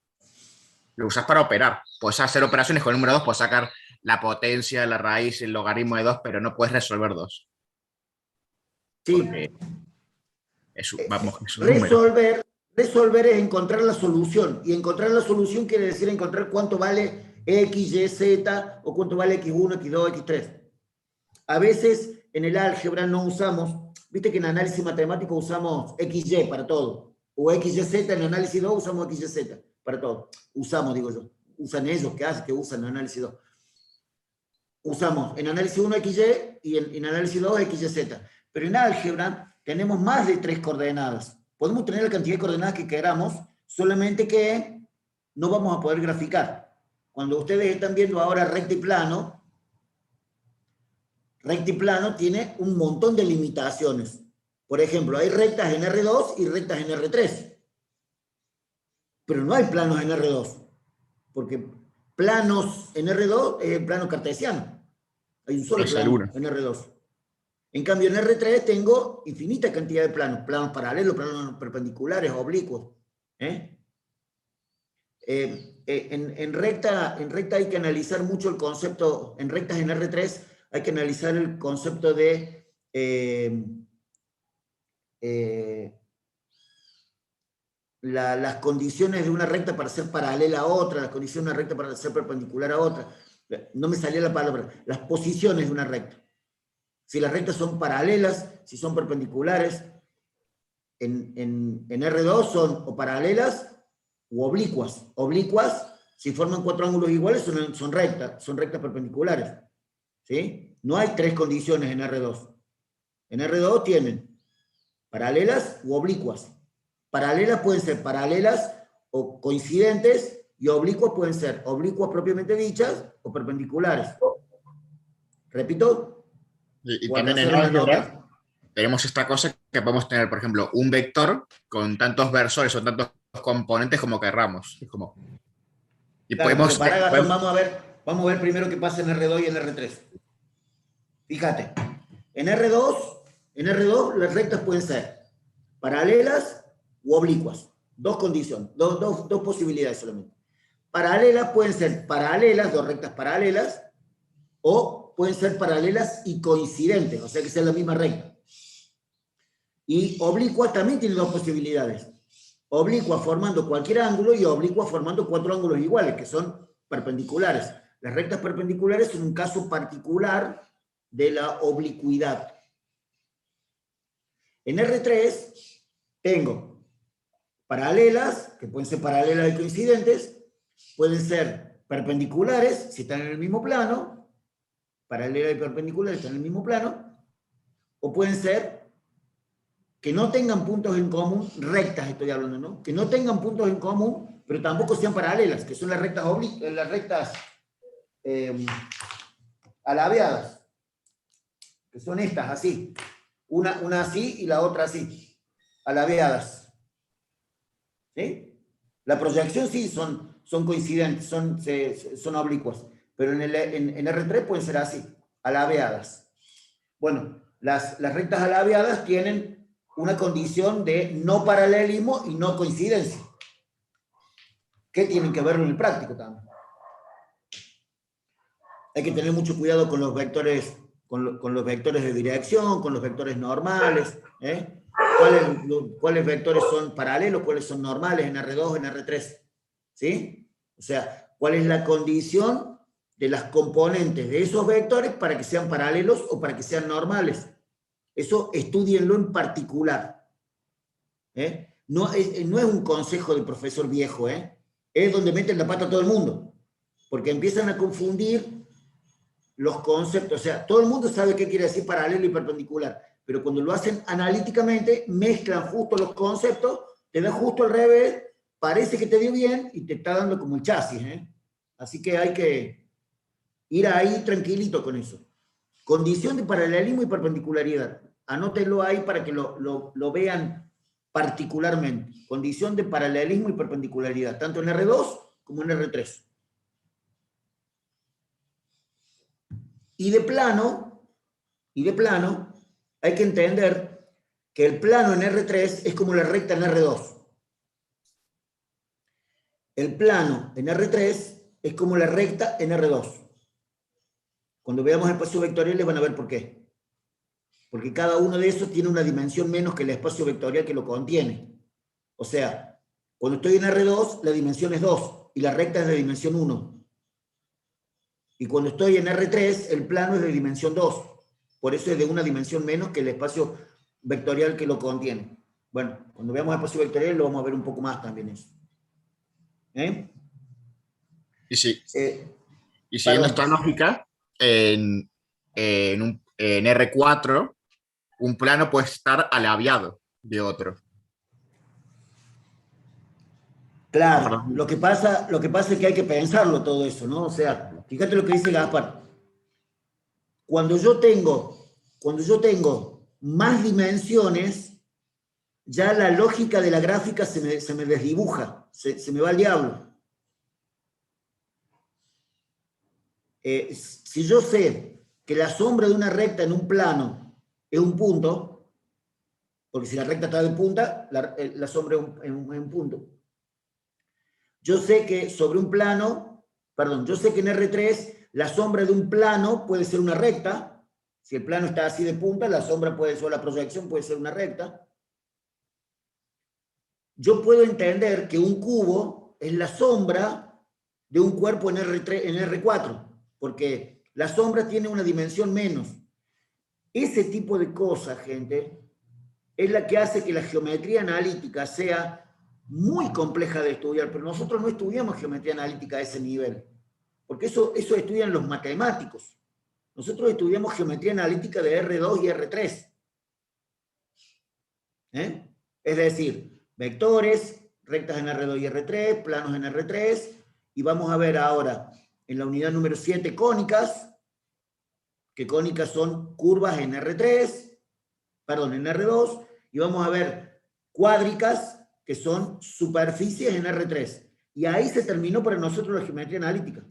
H: Lo usas para operar. Puedes hacer operaciones con el número 2, puedes sacar la potencia, la raíz, el logaritmo de 2, pero no puedes resolver 2.
A: Sí.
H: Es un número.
A: Resolver es encontrar la solución. Y encontrar la solución quiere decir encontrar cuánto vale X, Y, Z, o cuánto vale X1, X2, X3. A veces en el álgebra no usamos, viste que en análisis matemático usamos XY para todo, o XYZ, en el análisis 2 usamos XYZ para todo. Usamos, digo yo. usan ellos, que usan análisis 2. Usamos en análisis 1 XY y en análisis 2 XYZ. Pero en álgebra tenemos más de 3 coordenadas. Podemos tener la cantidad de coordenadas que queramos, solamente que no vamos a poder graficar. Cuando ustedes están viendo ahora recta y plano tiene un montón de limitaciones. Por ejemplo, hay rectas en R2 y rectas en R3. Pero no hay planos en R2. Porque planos en R2 es el plano cartesiano. Hay un solo plano en R2. En cambio, en R3 tengo infinita cantidad de planos. Planos paralelos, planos perpendiculares, oblicuos. En recta hay que analizar mucho el concepto, en rectas en R3 hay que analizar el concepto de las condiciones de una recta para ser paralela a otra, las condiciones de una recta para ser perpendicular a otra. No me salía la palabra. Las posiciones de una recta. Si las rectas son paralelas, si son perpendiculares. En R2 son o paralelas o oblicuas. Oblicuas, si forman 4 ángulos iguales, son rectas perpendiculares. ¿Sí? No hay 3 condiciones en R2. En R2 tienen paralelas u oblicuas. Paralelas pueden ser paralelas o coincidentes, y oblicuas pueden ser oblicuas propiamente dichas o perpendiculares. ¿Repito?
H: Y también en álgebra tenemos esta cosa que podemos tener, por ejemplo, un vector con tantos versores o tantos componentes como querramos. Es como... Y
A: claro,
H: podemos...
A: Vamos a ver primero qué pasa en R2 y en R3. Fíjate, en R2 las rectas pueden ser paralelas u oblicuas. 2 condiciones, dos posibilidades solamente. Paralelas pueden ser paralelas, 2 rectas paralelas, o pueden ser paralelas y coincidentes, o sea que sea la misma recta. Y oblicuas también tiene 2 posibilidades. Oblicuas formando cualquier ángulo y oblicuas formando 4 ángulos iguales, que son perpendiculares. Las rectas perpendiculares son un caso particular de la oblicuidad. En R3 tengo paralelas, que pueden ser paralelas y coincidentes, pueden ser perpendiculares, si están en el mismo plano, paralelas y perpendiculares están en el mismo plano, o pueden ser que no tengan puntos en común, rectas estoy hablando, ¿no? Que no tengan puntos en común, pero tampoco sean paralelas, que son las rectas alabeadas, que son estas, así. Una así y la otra así, alabeadas. ¿Sí? La proyección sí son coincidentes, son oblicuas, pero en R3 pueden ser así, alabeadas. Bueno, las rectas alabeadas tienen una condición de no paralelismo y no coincidencia. ¿Qué tienen que ver en el práctico también? Hay que tener mucho cuidado con los vectores, con los vectores de dirección, con los vectores normales, ¿Cuáles vectores son paralelos, cuáles son normales en R2, en R3? ¿Sí? O sea, ¿cuál es la condición de las componentes de esos vectores para que sean paralelos o para que sean normales? Eso estudienlo en particular. No es un consejo del profesor viejo, es donde meten la pata a todo el mundo, porque empiezan a confundir los conceptos. O sea, todo el mundo sabe qué quiere decir paralelo y perpendicular, pero cuando lo hacen analíticamente, mezclan justo los conceptos, te da justo al revés, parece que te dio bien y te está dando como el chasis. Así que hay que ir ahí tranquilito con eso. Condición de paralelismo y perpendicularidad. Anótenlo ahí para que lo vean particularmente. Condición de paralelismo y perpendicularidad, tanto en R2 como en R3. Y de plano, hay que entender que el plano en R3 es como la recta en R2. El plano en R3 es como la recta en R2. Cuando veamos espacios vectoriales van a ver por qué. Porque cada uno de esos tiene una dimensión menos que el espacio vectorial que lo contiene. O sea, cuando estoy en R2, la dimensión es 2 y la recta es de dimensión 1. Y cuando estoy en R3, el plano es de dimensión 2. Por eso es de una dimensión menos que el espacio vectorial que lo contiene. Bueno, cuando veamos espacio vectorial lo vamos a ver un poco más también eso.
H: Y, sí,
A: Eh,
H: y siguiendo
A: perdón.
H: esta lógica, en R4, un plano puede estar alaviado de otro.
A: Claro,
H: Perdón.
A: lo que pasa es que hay que pensarlo todo eso, ¿no? O sea, fíjate lo que dice Gaspar. Cuando yo tengo más dimensiones, ya la lógica de la gráfica se me desdibuja, se me va al diablo. Si yo sé que la sombra de una recta en un plano es un punto, porque si la recta está de punta, la sombra es un punto. Yo sé que sobre un plano, perdón, yo sé que en R3 la sombra de un plano puede ser una recta. Si el plano está así de punta, la sombra puede ser, o la proyección puede ser una recta. Yo puedo entender que un cubo es la sombra de un cuerpo en R4, porque la sombra tiene una dimensión menos. Ese tipo de cosas, gente, es la que hace que la geometría analítica sea muy compleja de estudiar, pero nosotros no estudiamos geometría analítica a ese nivel, porque eso estudian los matemáticos. Nosotros estudiamos geometría analítica de R2 y R3. Es decir, vectores, rectas en R2 y R3, planos en R3, y vamos a ver ahora en la unidad número 7 cónicas, que cónicas son curvas en R3, perdón, en R2, y vamos a ver cuádricas, que son superficies en R3. Y ahí se terminó para nosotros la geometría analítica.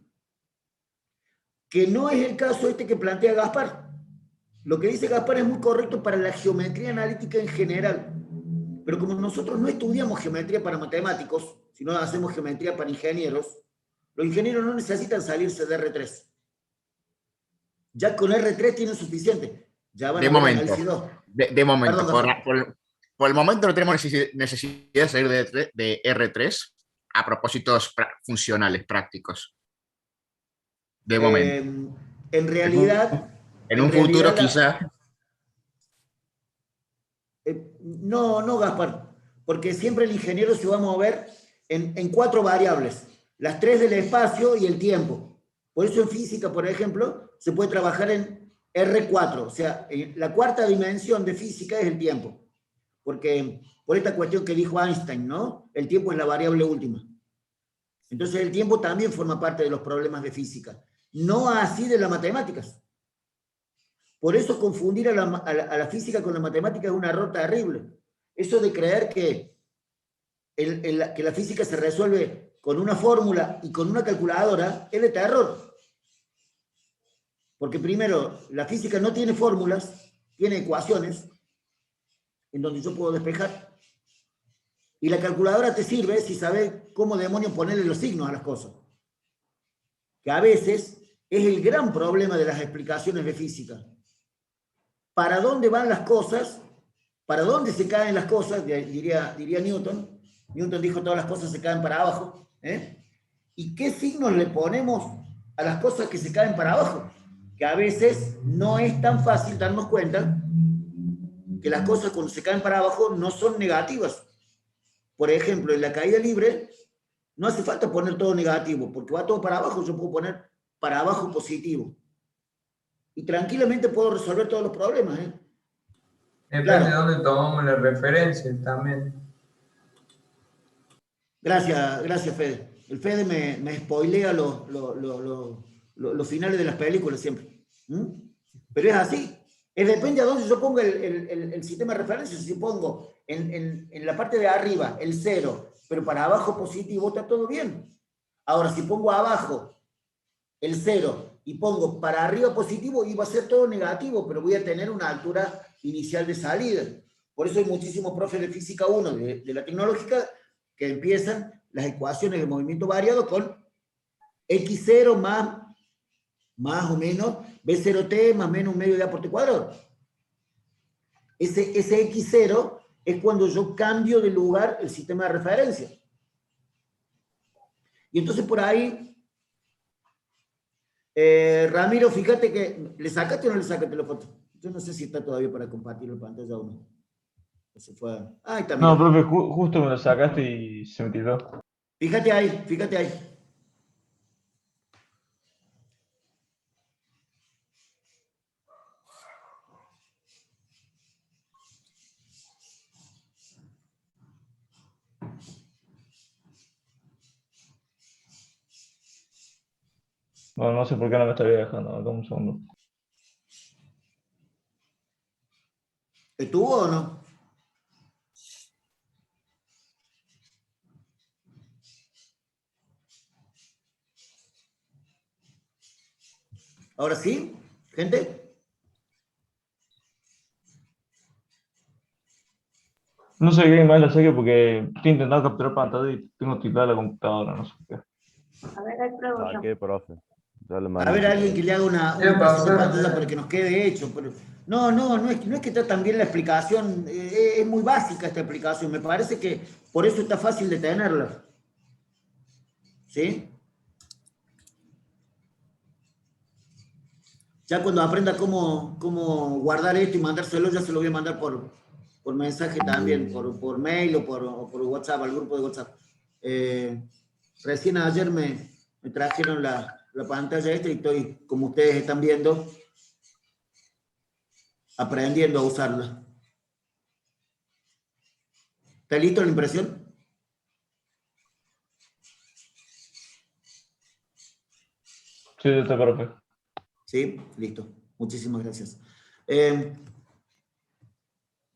A: Que no es el caso este que plantea Gaspar. Lo que dice Gaspar es muy correcto para la geometría analítica en general. Pero como nosotros no estudiamos geometría para matemáticos, sino hacemos geometría para ingenieros, los ingenieros no necesitan salirse de R3. Ya con R3 tienen suficiente. Ya van
H: De
A: a ver
H: momento,
A: análisis 2.
H: de momento,
A: Perdón, Gaspar.
H: por el momento no tenemos necesidad de salir de R3 a propósitos funcionales, prácticos. De momento.
A: En realidad,
H: En un futuro quizá.
A: no, Gaspar, porque siempre el ingeniero se va a mover en 4 variables, las 3 del espacio y el tiempo. Por eso en física, por ejemplo, se puede trabajar en R4, o sea, la cuarta dimensión de física es el tiempo, porque por esta cuestión que dijo Einstein, ¿no? El tiempo es la variable última. Entonces el tiempo también forma parte de los problemas de física, no así de las matemáticas. Por eso confundir a la física con la matemática es un error terrible. Eso de creer que la física se resuelve con una fórmula y con una calculadora es de terror. Porque primero, la física no tiene fórmulas, tiene ecuaciones en donde yo puedo despejar. Y la calculadora te sirve si sabes cómo demonios ponerle los signos a las cosas. Que a veces es el gran problema de las explicaciones de física. ¿Para dónde van las cosas? ¿Para dónde se caen las cosas? Diría Newton. Newton dijo todas las cosas se caen para abajo. ¿Y qué signos le ponemos a las cosas que se caen para abajo? Que a veces no es tan fácil darnos cuenta que las cosas cuando se caen para abajo no son negativas. Por ejemplo, en la caída libre no hace falta poner todo negativo, porque va todo para abajo, yo puedo poner para abajo positivo. Y tranquilamente puedo resolver todos los problemas.
F: Depende
A: Claro.
F: de dónde tomamos la referencia también.
A: Gracias, Fede. El Fede me spoilea los finales de las películas siempre. Pero es así. Depende a dónde yo ponga el sistema de referencia. Si pongo en la parte de arriba el 0, pero para abajo positivo, está todo bien. Ahora, si pongo abajo el 0 y pongo para arriba positivo, iba a ser todo negativo, pero voy a tener una altura inicial de salida. Por eso hay muchísimos profes de física 1 de la tecnológica que empiezan las ecuaciones de movimiento variado con x0 más o menos b0t más menos un medio de a por t cuadrado. Ese x0 es cuando yo cambio de lugar el sistema de referencia. Y entonces por ahí, Ramiro, fíjate que, ¿le sacaste o no le sacaste la foto? Yo no sé si está todavía para compartir la pantalla o no. Se fue. Ahí está,
E: No,
A: mira.
E: profe, justo me lo sacaste y se me tiró.
A: Fíjate ahí, fíjate ahí.
E: Bueno, no sé por qué no me estaría dejando. Dame un segundo.
A: ¿Estuvo o no? ¿Ahora sí? ¿Gente?
E: No sé qué más la saqué porque estoy intentando capturar pantalla y tengo tildada la computadora, no sé por qué.
C: A ver, ahí pruebo yo.
I: Saqué, profe. Ya le
A: A
I: mandé
A: ver,
I: si
A: alguien
I: quiere.
A: que le haga una
F: ¿Qué
A: presentación de
F: pasó?
A: pantalla para que nos quede hecho. No, no es que está tan bien la explicación. Es muy básica esta explicación. Me parece que por eso está fácil de tenerla. ¿Sí? Ya cuando aprenda cómo guardar esto y mandárselo, ya se lo voy a mandar por mensaje también, por mail o por WhatsApp, al grupo de WhatsApp. Recién ayer me trajeron la pantalla esta y estoy, como ustedes están viendo, aprendiendo a usarla. ¿Está listo la impresión?
E: Sí, está perfecto.
A: Sí, listo. Muchísimas gracias.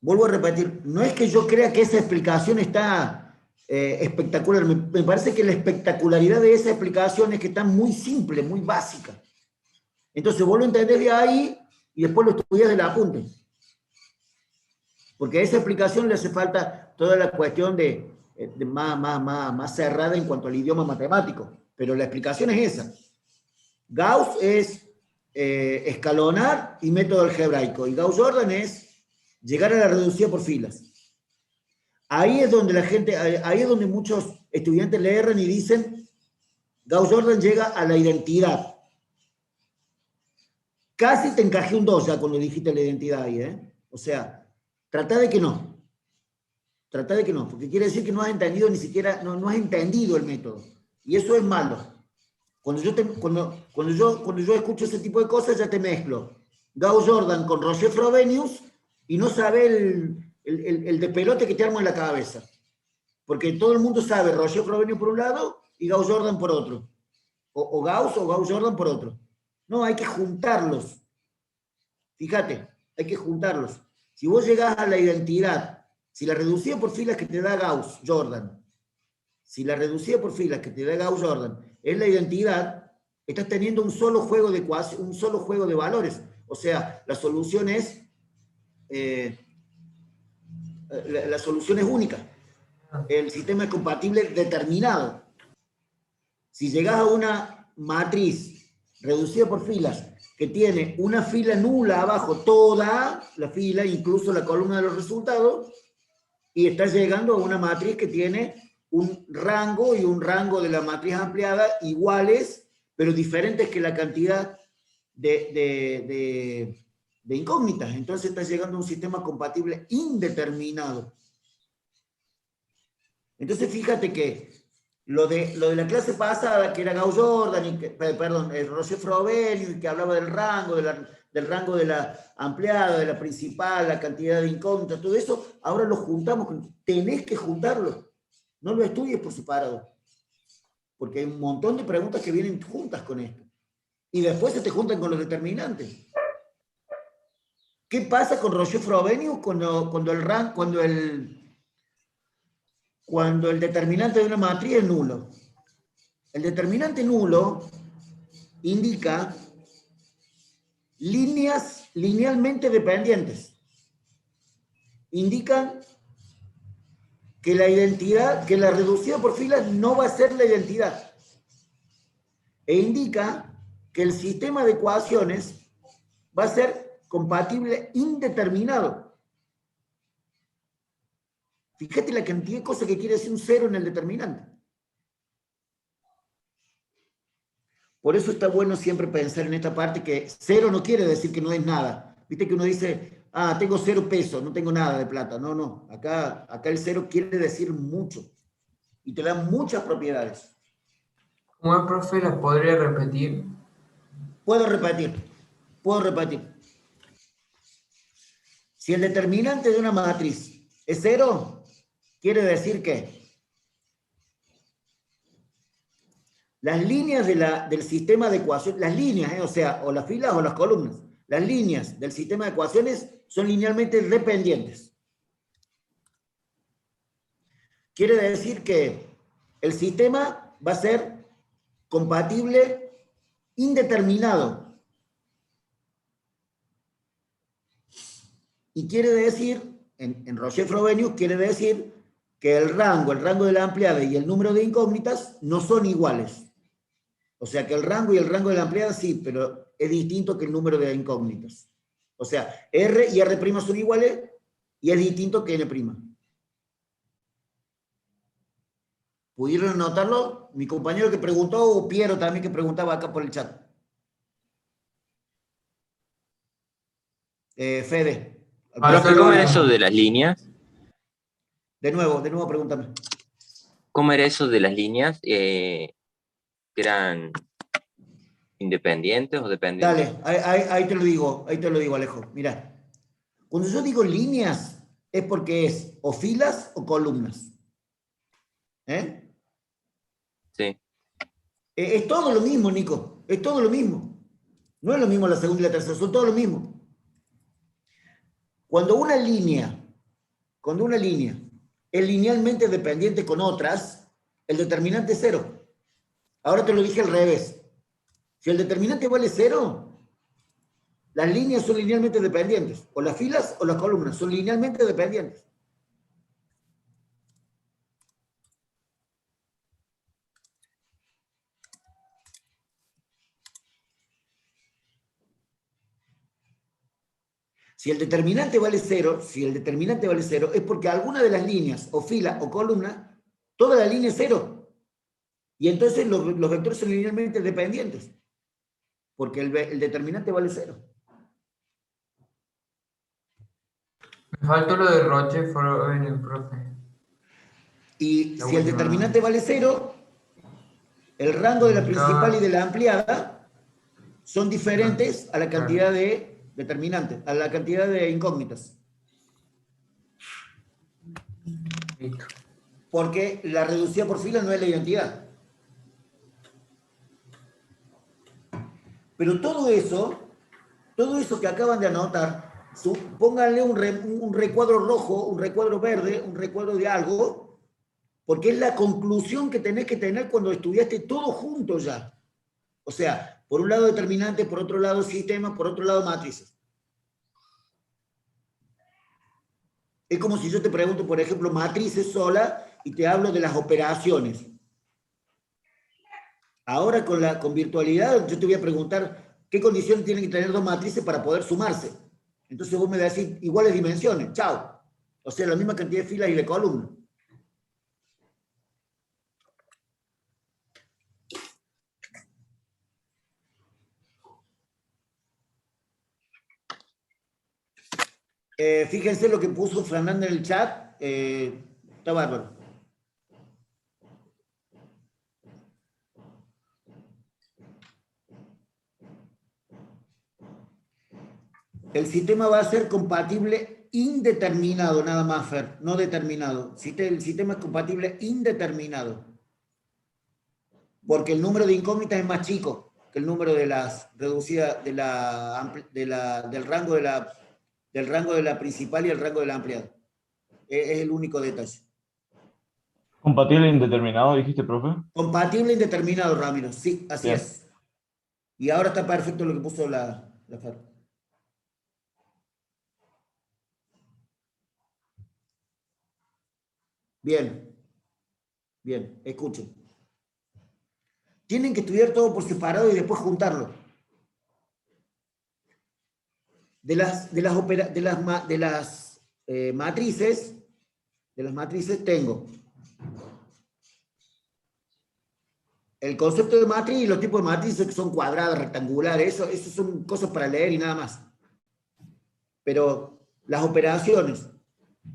A: Vuelvo a repetir, no es que yo crea que esa explicación está espectacular, me parece que la espectacularidad de esa explicación es que está muy simple, muy básica. Entonces vos lo entendés de ahí y después lo estudias del apunte. Porque a esa explicación le hace falta toda la cuestión de más cerrada en cuanto al idioma matemático. Pero la explicación es esa. Gauss es escalonar y método algebraico. Y Gauss-Jordan es llegar a la reducida por filas. Ahí es donde ahí es donde muchos estudiantes le erran y dicen, Gauss-Jordan llega a la identidad. Casi te encajé un 2 ya cuando dijiste la identidad ahí, ¿eh? O sea, trata de que no. Trata de que no, porque quiere decir que no has entendido ni siquiera, no has entendido el método. Y eso es malo. Cuando yo escucho ese tipo de cosas, ya te mezclo Gauss-Jordan con Roger-Frobenius y no sabe el de pelote que te armo en la cabeza. Porque todo el mundo sabe Roger-Frobenius por un lado y Gauss-Jordan por otro. O Gauss o Gauss-Jordan por otro. No, hay que juntarlos. Fíjate, hay que juntarlos. Si vos llegás a la identidad, si la reducida por filas que te da Gauss-Jordan, si la reducida por filas que te da Gauss-Jordan es la identidad, estás teniendo un solo juego de valores. O sea, la solución es única. El sistema es compatible determinado. Si llegas a una matriz reducida por filas que tiene una fila nula abajo, toda la fila, incluso la columna de los resultados, y estás llegando a una matriz que tiene un rango y un rango de la matriz ampliada iguales, pero diferentes que la cantidad de incógnitas. Entonces estás llegando a un sistema compatible indeterminado. Entonces fíjate que lo de la clase pasada, que era Gauss-Jordan, perdón, el Roger-Frobenius, que hablaba del rango, del rango de la ampliada, de la principal, la cantidad de incógnitas, todo eso, ahora lo juntamos, tenés que juntarlo. No lo estudies por separado. Porque hay un montón de preguntas que vienen juntas con esto. Y después se te juntan con los determinantes. ¿Qué pasa con Roger-Frobenius cuando el determinante de una matriz es nulo? El determinante nulo indica líneas linealmente dependientes. Indican que la reducida por filas no va a ser la identidad. E indica que el sistema de ecuaciones va a ser compatible indeterminado. Fíjate la cantidad de cosas que quiere decir un cero en el determinante. Por eso está bueno siempre pensar en esta parte que cero no quiere decir que no es nada. Viste que uno dice, tengo 0 pesos, no tengo nada de plata. No. Acá el cero quiere decir mucho. Y te da muchas propiedades.
F: ¿Cómo es, profe? ¿Las podría repetir?
A: Puedo repetir. Si el determinante de una matriz es 0, quiere decir que las líneas del sistema de ecuaciones, las líneas, o sea, o las filas o las columnas, las líneas del sistema de ecuaciones son linealmente dependientes. Quiere decir que el sistema va a ser compatible indeterminado. Y quiere decir, en Roger-Frobenius, quiere decir que el rango de la ampliada y el número de incógnitas no son iguales. O sea que el rango y el rango de la ampliada sí, pero es distinto que el número de incógnitas. O sea, R y R' son iguales y es distinto que N'. ¿Pudieron notarlo? Mi compañero que preguntó, o Piero también que preguntaba acá por el chat. Fede.
I: Profe, ¿cómo era eso de las líneas?
A: De nuevo, pregúntame.
I: ¿Cómo era eso de las líneas? ¿Que eran independientes o dependientes?
A: Dale, ahí te lo digo, Alejo. Mira, cuando yo digo líneas, es porque es o filas o columnas. ¿Eh?
I: Sí.
A: Es todo lo mismo, Nico. Es todo lo mismo. No es lo mismo la segunda y la tercera, son todo lo mismo. Cuando una línea es linealmente dependiente con otras, el determinante es 0. Ahora te lo dije al revés. Si el determinante vale 0, las líneas son linealmente dependientes. O las filas o las columnas son linealmente dependientes. Si el determinante vale 0, es porque alguna de las líneas, o fila o columna, toda la línea es 0. Y entonces los vectores son linealmente dependientes. Porque el determinante vale 0.
F: Me faltó lo de Roger-Frobenius, profe.
A: Y si el determinante vale 0, el rango de la principal y de la ampliada son diferentes a la cantidad de determinantes, a la cantidad de incógnitas. Porque la reducida por fila no es la identidad. Pero todo eso que acaban de anotar, pónganle un recuadro rojo, un recuadro verde, un recuadro de algo, porque es la conclusión que tenés que tener cuando estudiaste todo junto ya. O sea, por un lado determinantes, por otro lado sistemas, por otro lado matrices. Es como si yo te pregunto, por ejemplo, matrices sola y te hablo de las operaciones. Ahora con virtualidad yo te voy a preguntar qué condiciones tienen que tener dos matrices para poder sumarse. Entonces vos me decís iguales dimensiones, chao. O sea, la misma cantidad de filas y de columnas. Fíjense lo que puso Fernanda en el chat. Está bárbaro. El sistema va a ser compatible indeterminado, nada más, Fer, no determinado. El sistema es compatible indeterminado. Porque el número de incógnitas es más chico que el número de las reducidas del rango de la principal y el rango de la ampliada. Es el único detalle.
E: ¿Compatible indeterminado, dijiste, profe?
A: Compatible indeterminado, Ramiro. Sí, así
E: Bien.
A: es. Y ahora está perfecto lo que puso la Fer. Bien. Bien, escuchen. Tienen que estudiar todo por separado y después juntarlo. De las matrices tengo el concepto de matriz y los tipos de matrices que son cuadradas, rectangulares, eso son cosas para leer y nada más. Pero las operaciones,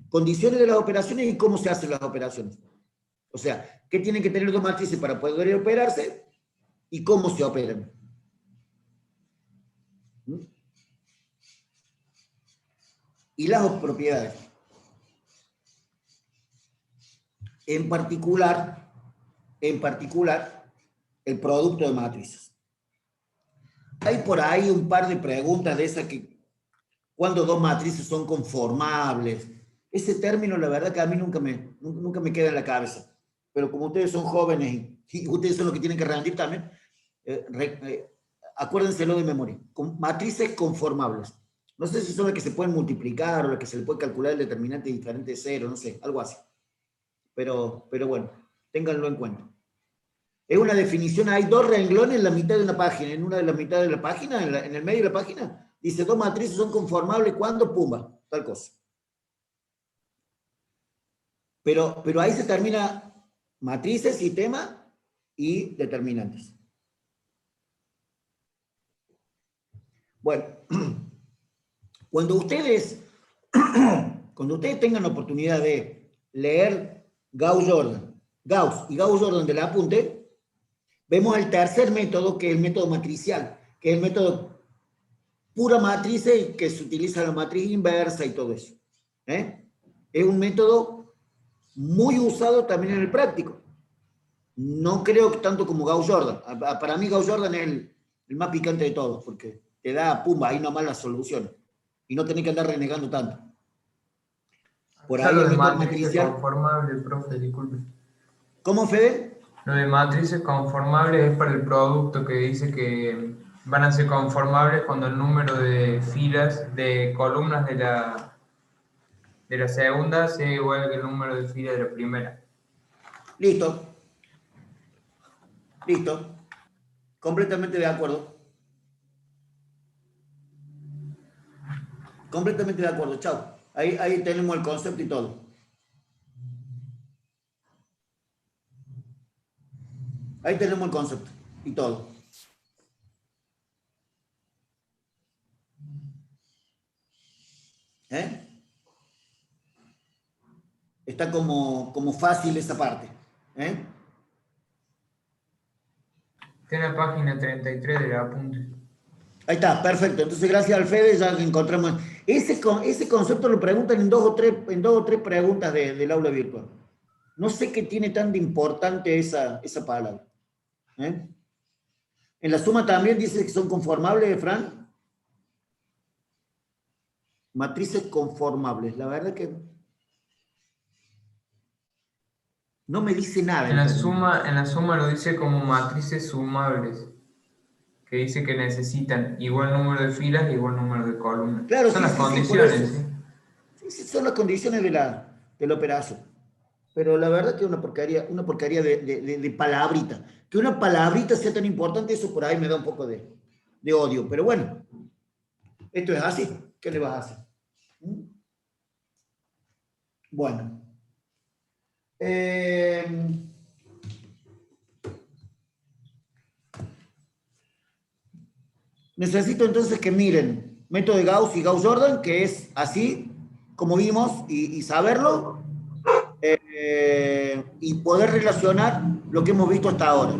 A: condiciones de las operaciones y cómo se hacen las operaciones. O sea, ¿qué tienen que tener dos matrices para poder operarse y cómo se operan? Y las propiedades. En particular, el producto de matrices. Hay por ahí un par de preguntas de esas que, ¿cuándo dos matrices son conformables? Ese término, la verdad que a mí nunca me queda en la cabeza. Pero como ustedes son jóvenes y ustedes son los que tienen que rendir también, acuérdenselo de memoria. Matrices conformables. No sé si son las que se pueden multiplicar o las que se le puede calcular el determinante diferente de cero, no sé, algo así. Pero bueno, ténganlo en cuenta. Es una definición, hay dos renglones en la mitad de una página, en una de las mitades de la página, en el medio de la página, dice dos matrices son conformables cuando, pumba, tal cosa. Pero ahí se termina matrices, sistema y determinantes. Bueno, cuando ustedes tengan la oportunidad de leer Gauss y Gauss-Jordan del apunte, vemos el tercer método, que es el método matricial, que es el método pura matriz y que se utiliza la matriz inversa y todo eso. Es un método muy usado también en el práctico. No creo que tanto como Gauss-Jordan. Para mí Gauss-Jordan es el más picante de todos, porque te da, pumba, ahí nomás las soluciones. Y no tenés que andar renegando tanto. Por ahí
F: Lo
A: el
F: de
A: método
F: matrices
A: matricial.
F: conformables, profe, disculpe.
A: ¿Cómo, Fede?
F: Lo de matrices conformables es para el producto que dice que van a ser conformables cuando el número de filas, de columnas de la segunda sea igual que el número de filas de la primera.
A: Listo. Completamente de acuerdo. Completamente de acuerdo. Chao. Ahí tenemos el concepto y todo. Ahí tenemos el concepto y todo. Está como fácil esa parte.
F: Está en la página 33 del apunte.
A: Ahí está, perfecto. Entonces, gracias al Fede, ya encontramos. Ese concepto lo preguntan en dos o tres preguntas del aula virtual. No sé qué tiene tan de importante esa palabra. En la suma también dice que son conformables, Fran. Matrices conformables. La verdad que no me dice nada.
F: En la suma lo dice como matrices sumables, que dice que necesitan igual número de filas e igual número de columnas.
A: Claro,
F: son
A: sí,
F: las condiciones.
A: Sí, son las condiciones de la operación. Pero la verdad que es una porquería de palabrita. Que una palabrita sea tan importante, eso por ahí me da un poco de odio. Pero bueno, esto es así. ¿Qué le vas a hacer? Bueno. Necesito entonces que miren método de Gauss y Gauss-Jordan, que es así como vimos, y saberlo, y poder relacionar lo que hemos visto hasta ahora.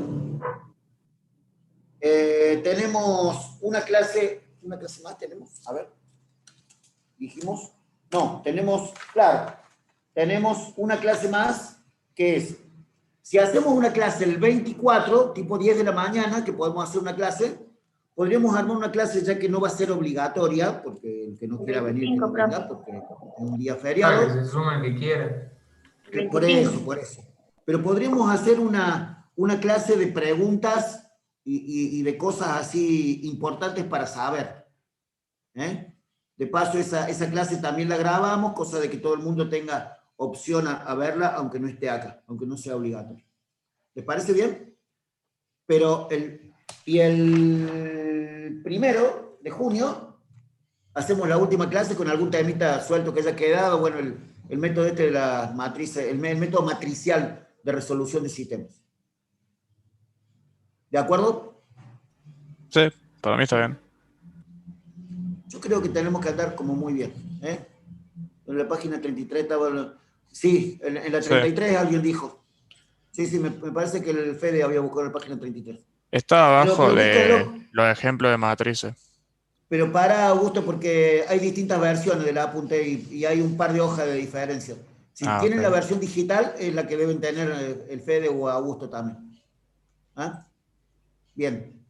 A: Tenemos una clase más tenemos, a ver, dijimos, no, tenemos una clase más, que es, si hacemos una clase el 24, tipo 10 de la mañana, que podemos hacer una clase, podríamos armar una clase ya que no va a ser obligatoria, porque el que no quiera venir, que no venga, porque es un día feriado.
F: Que se suma el que quiera.
A: Por eso. Pero podríamos hacer una clase de preguntas y de cosas así importantes para saber. De paso, esa clase también la grabamos, cosa de que todo el mundo tenga opción a verla, aunque no esté acá, aunque no sea obligatorio. ¿Les parece bien? Pero el 1 de junio hacemos la última clase con algún temita suelto que haya quedado, bueno, el método de las matrices, el método matricial de resolución de sistemas. ¿De acuerdo?
J: Sí, para mí está bien.
A: Yo creo que tenemos que andar como muy bien. En la página 33 estaba... Sí, en la 33 sí. Alguien dijo. Sí, me parece que el Fede había buscado la página 33.
J: Está abajo de los ejemplos de matrices.
A: Pero para, Augusto, porque hay distintas versiones de la apunte y hay un par de hojas de diferencia. Si tienen la versión digital, es la que deben tener el Fede o Augusto también. ¿Ah? Bien.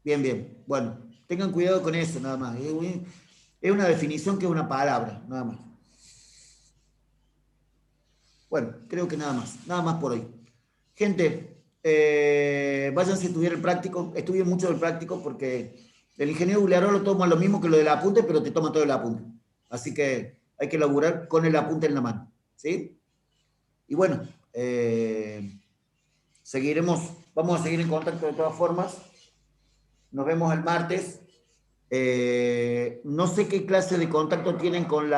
A: Bien. Bueno, tengan cuidado con eso, nada más. Es una definición que es una palabra, nada más. Bueno, creo que nada más por hoy. Gente, váyanse a estudiar el práctico, estudien mucho el práctico porque el ingeniero Uglarolo toma lo mismo que lo del apunte, pero te toma todo el apunte. Así que hay que laburar con el apunte en la mano, ¿sí? Y bueno, vamos a seguir en contacto de todas formas. Nos vemos el martes. No sé qué clase de contacto tienen con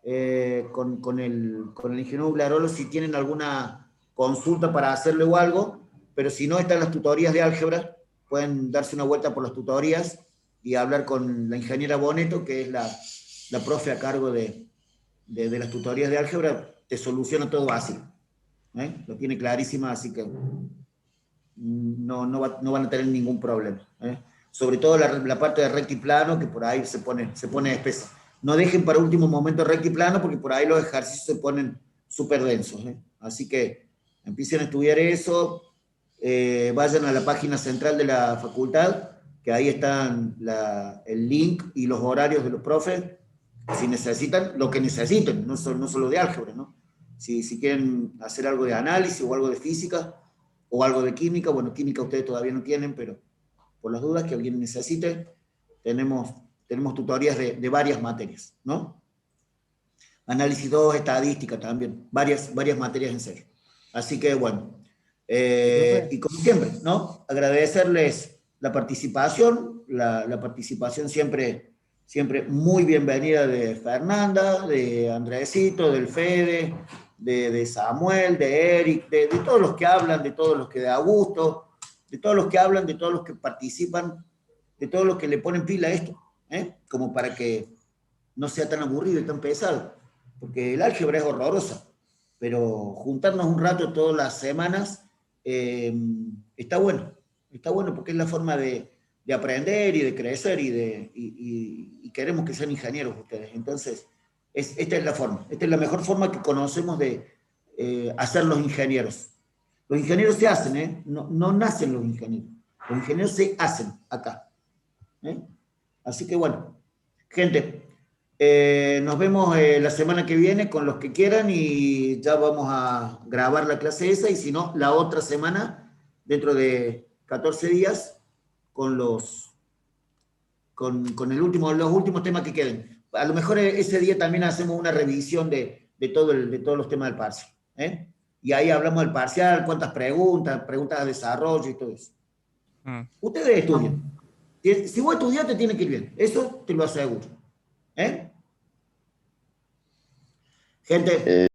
A: el ingeniero Uglarolo, si tienen alguna consulta para hacerle o algo, pero si no, están las tutorías de álgebra, pueden darse una vuelta por las tutorías y hablar con la ingeniera Boneto, que es la profe a cargo de las tutorías de álgebra, te soluciona todo básico. Lo tiene clarísima, así que no van a tener ningún problema. Sobre todo la parte de recto y plano, que por ahí se pone espesa. No dejen para último momento recto y plano, porque por ahí los ejercicios se ponen súper densos. Así que empiecen a estudiar eso, vayan a la página central de la facultad, que ahí están el link y los horarios de los profes, si necesitan, lo que necesiten, no solo de álgebra, ¿no? Si quieren hacer algo de análisis o algo de física, o algo de química, bueno, química ustedes todavía no tienen, pero por las dudas que alguien necesite, tenemos tutorías de varias materias, ¿no? Análisis 2, estadística también, varias materias en serio. Así que bueno, y como siempre, ¿no? Agradecerles la participación, la participación siempre muy bienvenida de Fernanda, de Andresito, del Fede, de Samuel, de Eric, de todos los que hablan, de todos los que da gusto, de todos los que hablan, de todos los que participan, de todos los que le ponen pila a esto, como para que no sea tan aburrido y tan pesado, porque el álgebra es horrorosa, pero juntarnos un rato todas las semanas está bueno porque es la forma de aprender y de crecer y queremos que sean ingenieros ustedes. Entonces, esta es la forma, esta es la mejor forma que conocemos de hacer los ingenieros. Los ingenieros se hacen, no nacen los ingenieros se hacen acá. Así que bueno, gente, nos vemos la semana que viene con los que quieran y ya vamos a grabar la clase esa, y si no, la otra semana, dentro de 14 días, con los últimos temas que queden. A lo mejor ese día también hacemos una revisión de todos los temas del parcial. Y ahí hablamos del parcial, cuántas preguntas de desarrollo y todo eso. Ustedes estudian. Si vos estudias, te tiene que ir bien. Eso te lo aseguro. Gente.